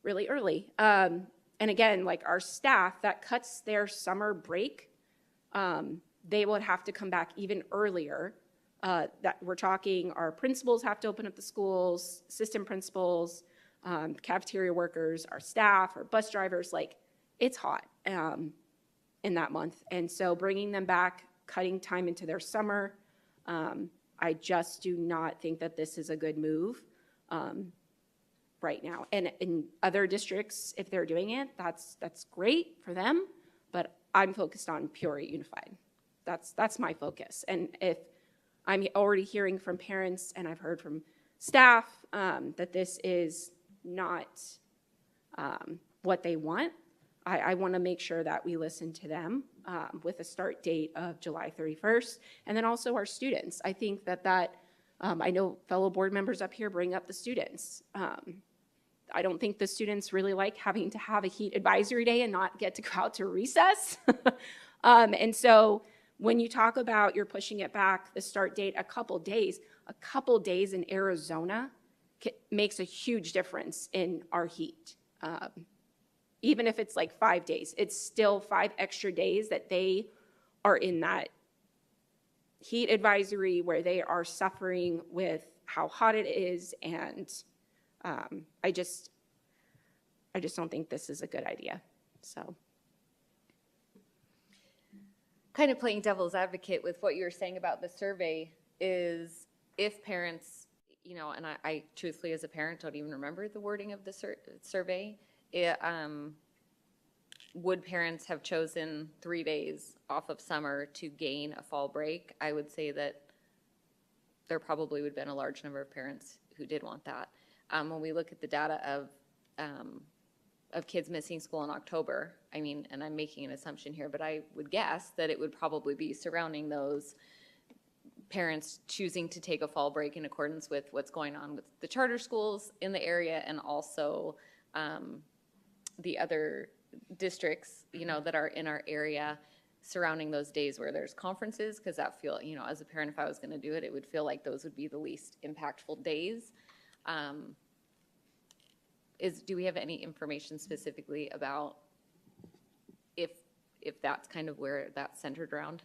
really early. And again, like our staff that cuts their summer break, they would have to come back even earlier. That we're talking, our principals have to open up the schools, assistant principals, cafeteria workers, our staff, our bus drivers, like it's hot in that month. And so bringing them back, cutting time into their summer, I just do not think that this is a good move right now. And in other districts, if they're doing it, that's great for them, but I'm focused on Peoria Unified. That's my focus. And if I'm already hearing from parents and I've heard from staff that this is not what they want, I want to make sure that we listen to them with a start date of July 31st. And then also our students. I think that I know fellow board members up here bring up the students. I don't think the students really like having to have a heat advisory day and not get to go out to recess. And so when you talk about you're pushing it back, the start date, a couple days in Arizona makes a huge difference in our heat. Even if it's like 5 days, it's still 5 extra days that they are in that heat advisory where they are suffering with how hot it is. And I just don't think this is a good idea. So.
Kind of playing devil's advocate with what you were saying about the survey is if parents, you know, and I truthfully as a parent don't even remember the wording of the survey, would parents have chosen 3 days off of summer to gain a fall break? I would say that there probably would have been a large number of parents who did want that. When we look at the data of kids missing school in October, I mean, and I'm making an assumption here, but I would guess that it would probably be surrounding those parents choosing to take a fall break in accordance with what's going on with the charter schools in the area and also the other districts, you know, that are in our area surrounding those days where there's conferences, because that feel, you know, as a parent, if I was going to do it, it would feel like those would be the least impactful days. Do we have any information specifically about if that's kind of where that's centered around?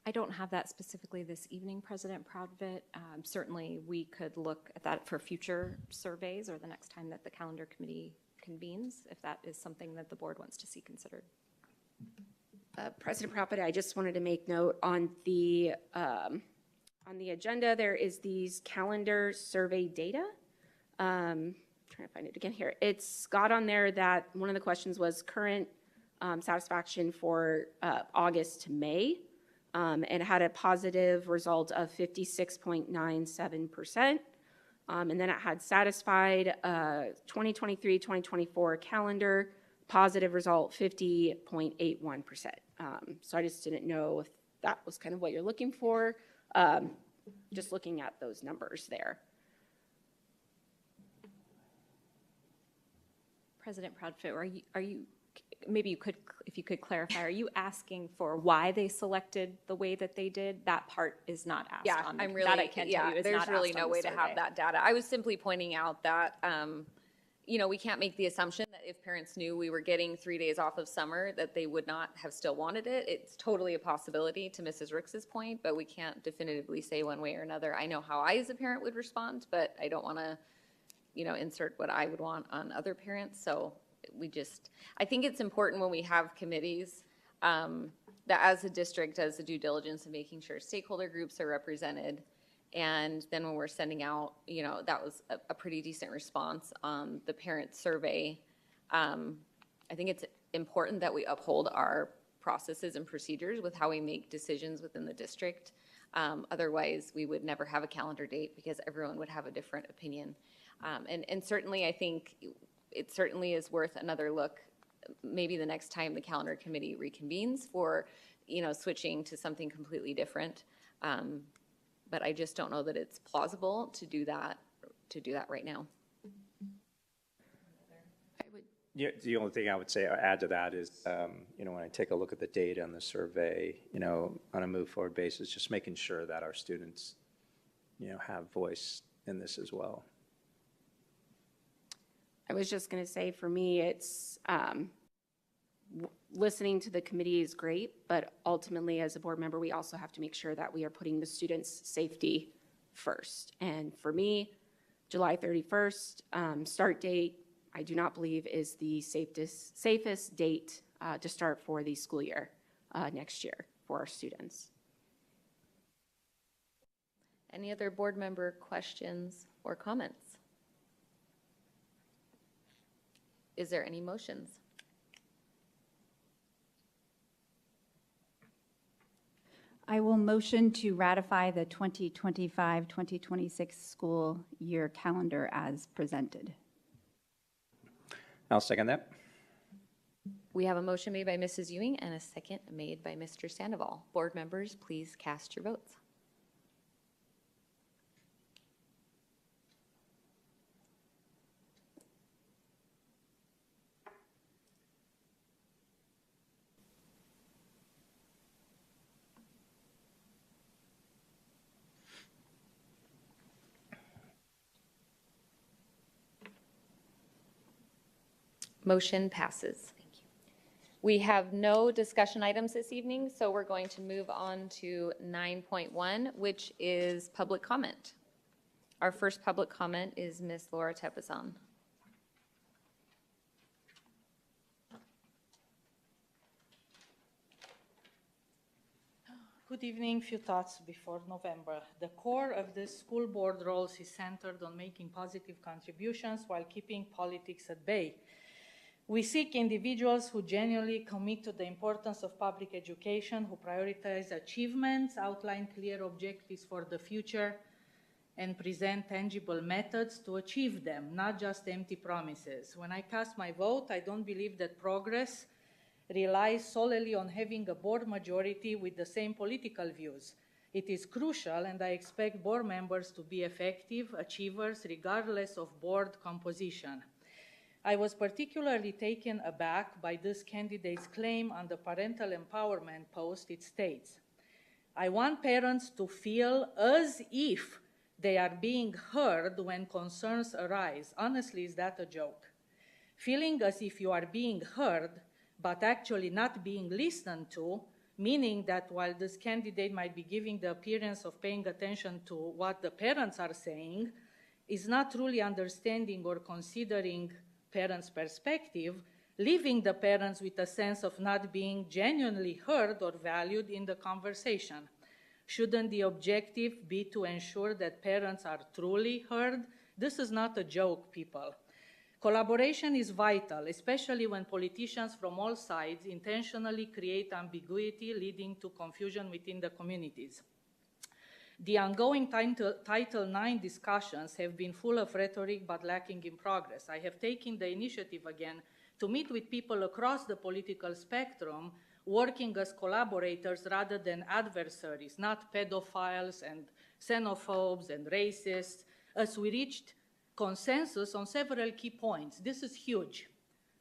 I don't have that specifically this evening, President Proudfit. Certainly, we could look at that for future surveys or the next time that the calendar committee convenes, if that is something that the board wants to see considered.
President Proudfit, I just wanted to make note on the agenda. There is these calendar survey data. Trying to find it again here. It's got on there that one of the questions was current satisfaction for August to May. And had a positive result of 56.97%. And then it had satisfied 2023-2024 calendar, positive result 50.81%. So I just didn't know if that was kind of what you're looking for, just looking at those numbers there.
President Proudfit, are you maybe you could, if you could clarify, are you asking for why they selected the way that they did? That part is not asked on the,
I'm really,
that I can tell you is
there's
not
really
asked
no
on the
way to have
survey.
that data. I was simply pointing out that, you know, we can't make the assumption that if parents knew we were getting 3 days off of summer, that they would not have still wanted it. It's totally a possibility, to Mrs. Rooks's point, but we can't definitively say one way or another. I know how I as a parent would respond, but I don't want to, you know, insert what I would want on other parents. So I think it's important when we have committees that as a district does the due diligence of making sure stakeholder groups are represented. And then when we're sending out, you know, that was a pretty decent response on the parent survey. I think it's important that we uphold our processes and procedures with how we make decisions within the district. Otherwise, we would never have a calendar date because everyone would have a different opinion. And certainly, I think it certainly is worth another look, maybe the next time the calendar committee reconvenes for, switching to something completely different. But I just don't know that it's plausible to do that right now.
Yeah, the only thing I would say, or add to that is, when I take a look at the data and the survey, on a move forward basis, just making sure that our students, have voice in this as well.
I was just going to say, for me, it's listening to the committee is great, but ultimately, as a board member, we also have to make sure that we are putting the students' safety first. And for me, July 31st, start date, I do not believe is the safest date to start for the school year next year for our students.
Any other board member questions or comments? Is there any motions?
I will motion to ratify the 2025-2026 school year calendar as presented.
I'll second that.
We have a motion made by Mrs. Ewing and a second made by Mr. Sandoval. Board members, please cast your votes. Motion passes. Thank you. We have no discussion items this evening, so we're going to move on to 9.1, which is public comment. Our first public comment is Ms. Laura Tepezan.
Good evening. Few thoughts before November. The core of the school board roles is centered on making positive contributions while keeping politics at bay. We seek individuals who genuinely commit to the importance of public education, who prioritize achievements, outline clear objectives for the future, and present tangible methods to achieve them, not just empty promises. When I cast my vote, I don't believe that progress relies solely on having a board majority with the same political views. It is crucial, and I expect board members to be effective achievers regardless of board composition. I was particularly taken aback by this candidate's claim on the parental empowerment post. It states, "I want parents to feel as if they are being heard when concerns arise." Honestly, is that a joke? Feeling as if you are being heard, but actually not being listened to, meaning that while this candidate might be giving the appearance of paying attention to what the parents are saying, is not truly understanding or considering parents' perspective, leaving the parents with a sense of not being genuinely heard or valued in the conversation. Shouldn't the objective be to ensure that parents are truly heard? This is not a joke, people. Collaboration is vital, especially when politicians from all sides intentionally create ambiguity, leading to confusion within the communities. The ongoing Title IX discussions have been full of rhetoric but lacking in progress. I have taken the initiative again to meet with people across the political spectrum, working as collaborators rather than adversaries, not pedophiles and xenophobes and racists, as we reached consensus on several key points. This is huge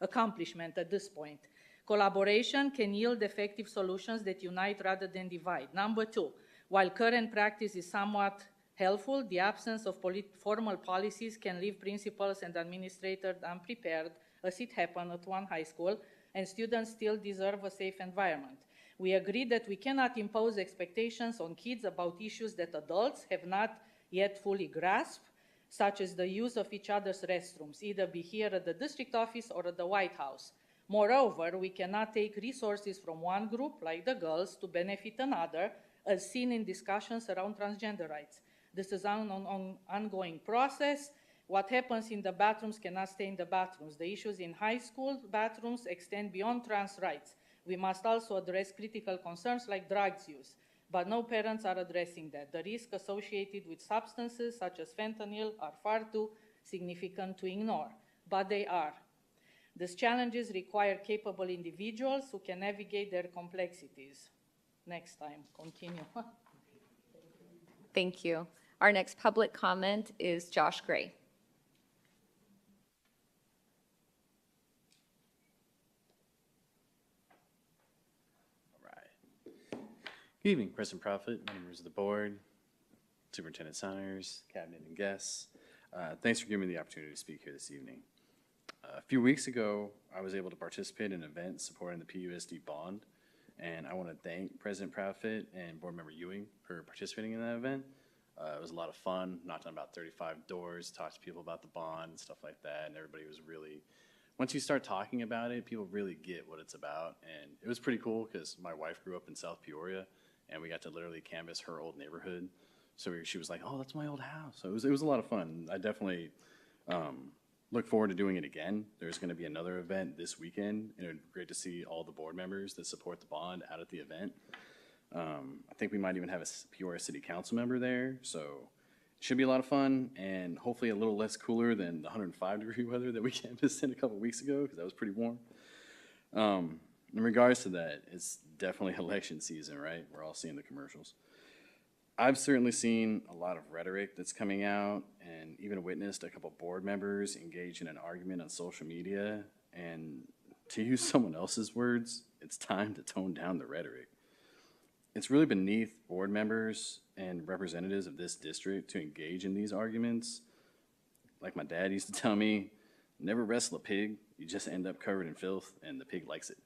accomplishment at this point. Collaboration can yield effective solutions that unite rather than divide. Number two, while current practice is somewhat helpful, the absence of formal policies can leave principals and administrators unprepared, as it happened at one high school, and students still deserve a safe environment. We agree that we cannot impose expectations on kids about issues that adults have not yet fully grasped, such as the use of each other's restrooms, either be here at the district office or at the White House. Moreover, we cannot take resources from one group, like the girls, to benefit another, as seen in discussions around transgender rights. This is an ongoing process. What happens in the bathrooms cannot stay in the bathrooms. The issues in high school bathrooms extend beyond trans rights. We must also address critical concerns like drugs use, but no parents are addressing that. The risks associated with substances such as fentanyl are far too significant to ignore, but they are. These challenges require capable individuals who can navigate their complexities. next time continue.
Thank you. Our next public comment is Josh Gray.
Good evening, President Prophet, members of the board, Superintendent Saunders, cabinet and guests. Thanks for giving me the opportunity to speak here this evening. A few weeks ago, I was able to participate in an event supporting the PUSD bond, and I want to thank President Prophet and Board Member Ewing for participating in that event. It was a lot of fun, knocked on about 35 doors, talked to people about the bond and stuff like that, and everybody was really, once you start talking about it, people really get what it's about, and it was pretty cool because my wife grew up in South Peoria, and we got to literally canvass her old neighborhood. So she was like, "Oh, that's my old house." So it was a lot of fun. I definitely look forward to doing it again. There's going to be another event this weekend, and it would be great to see all the board members that support the bond out at the event. I think we might even have a Peoria City Council member there, so it should be a lot of fun, and hopefully a little less cooler than the 105-degree weather that we canvassed in a couple weeks ago, because that was pretty warm. In regards to that, it's definitely election season, right? We're all seeing the commercials. I've certainly seen a lot of rhetoric that's coming out, and even witnessed a couple board members engage in an argument on social media. And to use someone else's words, it's time to tone down the rhetoric. It's really beneath board members and representatives of this district to engage in these arguments. Like my dad used to tell me, never wrestle a pig, you just end up covered in filth, and the pig likes it.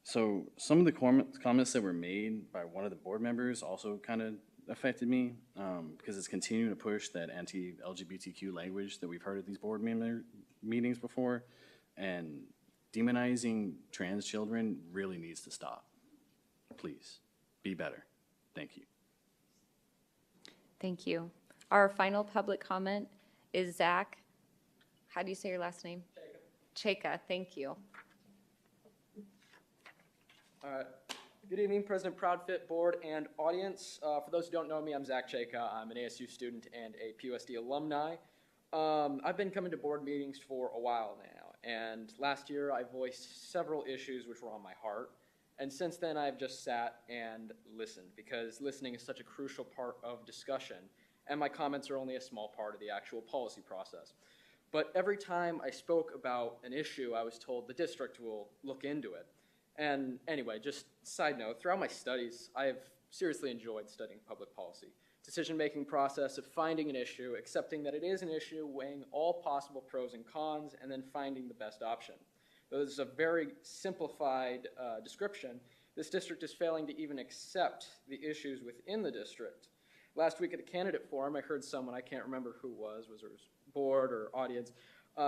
So some of the comments that were made by one of the board members also kind of affected me because it's continuing to push that anti-LGBTQ language that we've heard at these board meetings before, and demonizing trans children really needs to stop. Please, be better. Thank you.
Thank you. Our final public comment is Zach. How do you say your last name? Cheka. Thank you.
Good evening, President Proudfit, board, and audience. For those who don't know me, I'm Zach Cheka. I'm an ASU student and a PUSD alumni. I've been coming to board meetings for a while now, and last year I voiced several issues which were on my heart. And since then, I've just sat and listened, because listening is such a crucial part of discussion, and my comments are only a small part of the actual policy process. But every time I spoke about an issue, I was told the district will look into it. And anyway, just side note, throughout my studies, I have seriously enjoyed studying public policy. Decision-making process of finding an issue, accepting that it is an issue, weighing all possible pros and cons, and then finding the best option. Though this is a very simplified description, this district is failing to even accept the issues within the district. Last week at the candidate forum, I heard someone, I can't remember who it was board or audience,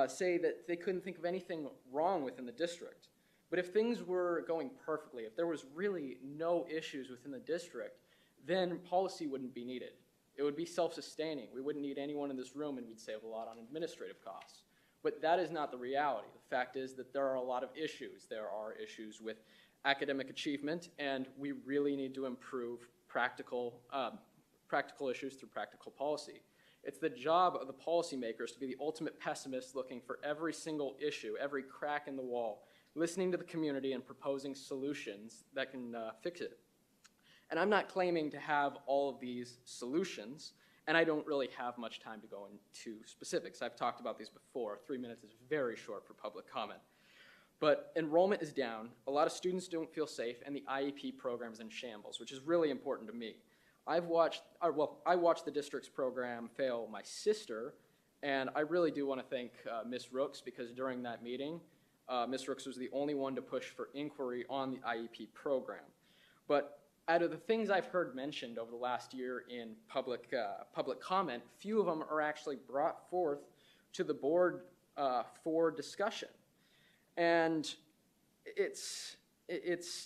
say that they couldn't think of anything wrong within the district. But if things were going perfectly, if there was really no issues within the district, then policy wouldn't be needed. It would be self-sustaining. We wouldn't need anyone in this room, and we'd save a lot on administrative costs. But that is not the reality. The fact is that there are a lot of issues. There are issues with academic achievement, and we really need to improve practical issues through practical policy. It's the job of the policymakers to be the ultimate pessimist, looking for every single issue, every crack in the wall, listening to the community and proposing solutions that can fix it. And I'm not claiming to have all of these solutions, and I don't really have much time to go into specifics. I've talked about these before. 3 minutes is very short for public comment. But enrollment is down, a lot of students don't feel safe, and the IEP program is in shambles, which is really important to me. I watched the district's program fail my sister, and I really do want to thank Ms. Rooks, because during that meeting, Ms. Rooks was the only one to push for inquiry on the IEP program. But out of the things I've heard mentioned over the last year in public comment, few of them are actually brought forth to the board for discussion. And it's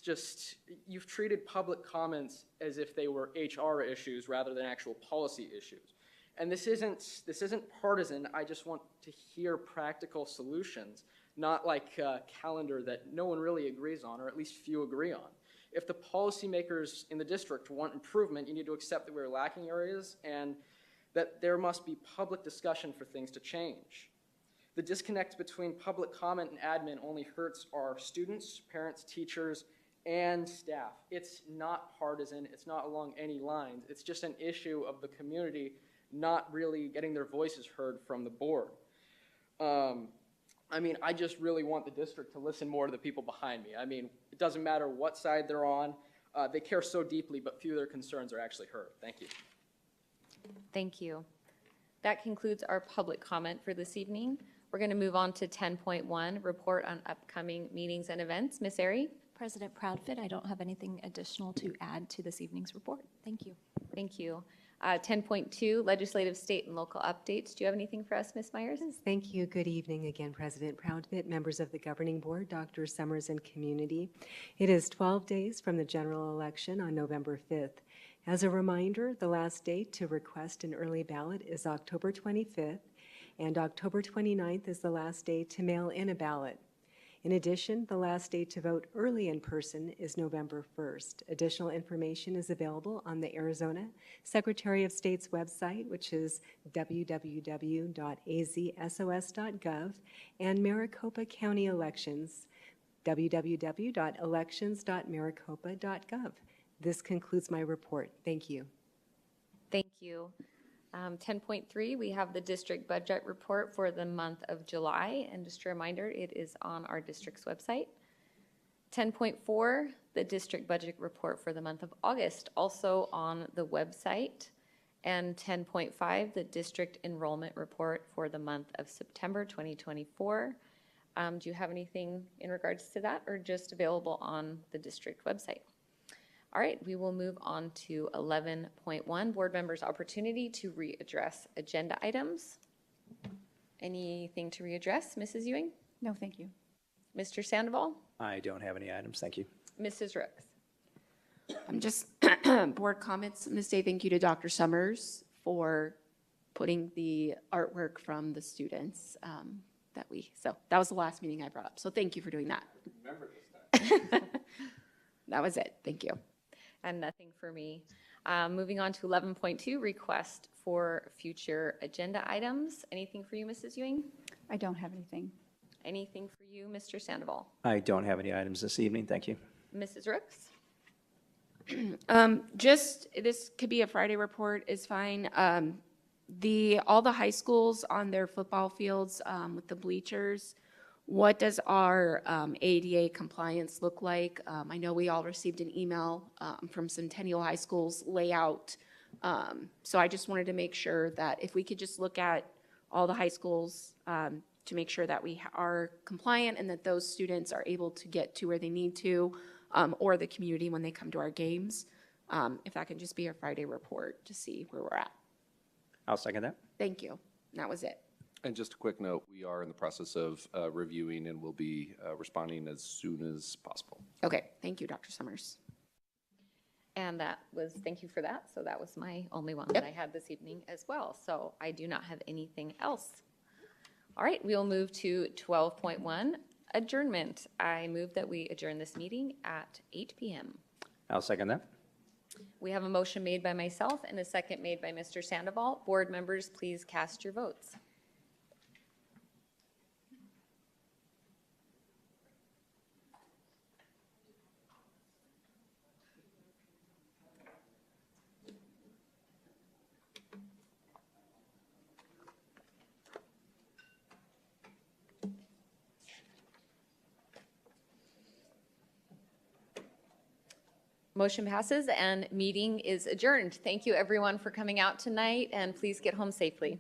just, you've treated public comments as if they were HR issues rather than actual policy issues. And this isn't partisan. I just want to hear practical solutions, not like a calendar that no one really agrees on, or at least few agree on. If the policymakers in the district want improvement, you need to accept that we're lacking areas and that there must be public discussion for things to change. The disconnect between public comment and admin only hurts our students, parents, teachers, and staff. It's not partisan. It's not along any lines. It's just an issue of the community not really getting their voices heard from the board. I mean, I just really want the district to listen more to the people behind me. I mean, it doesn't matter what side they're on. They care so deeply, but few of their concerns are actually heard. Thank you.
Thank you. That concludes our public comment for this evening. We're going to move on to 10.1, report on upcoming meetings and events. Ms. Airy?
President Proudfit, I don't have anything additional to add to this evening's report. Thank you.
Thank you. 10.2, legislative, state, and local updates. Do you have anything for us, Ms. Myers?
Thank you. Good evening again, President Proudfit, members of the Governing Board, Dr. Summers, and community. It is 12 days from the general election on November 5th. As a reminder, the last date to request an early ballot is October 25th, and October 29th is the last day to mail in a ballot. In addition, the last day to vote early in person is November 1st. Additional information is available on the Arizona Secretary of State's website, which is www.azsos.gov, and Maricopa County Elections, www.elections.maricopa.gov. This concludes my report. Thank you.
Thank you. 10.3, we have the district budget report for the month of July, and just a reminder, it is on our district's website. 10.4, the district budget report for the month of August, also on the website. And 10.5, the district enrollment report for the month of September 2024. Do you have anything in regards to that, or just available on the district website? All right, we will move on to 11.1, board members' opportunity to readdress agenda items. Anything to readdress, Mrs. Ewing?
No, thank you.
Mr. Sandoval?
I don't have any items. Thank you.
Mrs. Rooks?
I'm just, board comments. I'm going to say thank you to Dr. Summers for putting the artwork from the students so that was the last meeting I brought up. So thank you for doing that.
Remember this time.
That was it. Thank you.
And nothing for me. Moving on to 11.2, request for future agenda items. Anything for you, Mrs. Ewing?
I don't have anything.
Anything for you, Mr. Sandoval?
I don't have any items this evening. Thank you.
Mrs. Rooks?
Just, this could be a Friday report is fine. All the high schools on their football fields with the bleachers, what does our ADA compliance look like? I know we all received an email from Centennial High School's layout. So I just wanted to make sure that if we could just look at all the high schools to make sure that we are compliant and that those students are able to get to where they need to, or the community when they come to our games. If that can just be a Friday report to see where we're at.
I'll second that.
Thank you. That was it.
And just a quick note, we are in the process of reviewing and will be responding as soon as possible.
Okay. Thank you, Dr. Summers.
And thank you for that. So that was my only one that I had this evening as well. So I do not have anything else. All right, we'll move to 12.1, adjournment. I move that we adjourn this meeting at 8 p.m.
I'll second that.
We have a motion made by myself and a second made by Mr. Sandoval. Board members, please cast your votes. Motion passes and meeting is adjourned. Thank you everyone for coming out tonight, and please get home safely.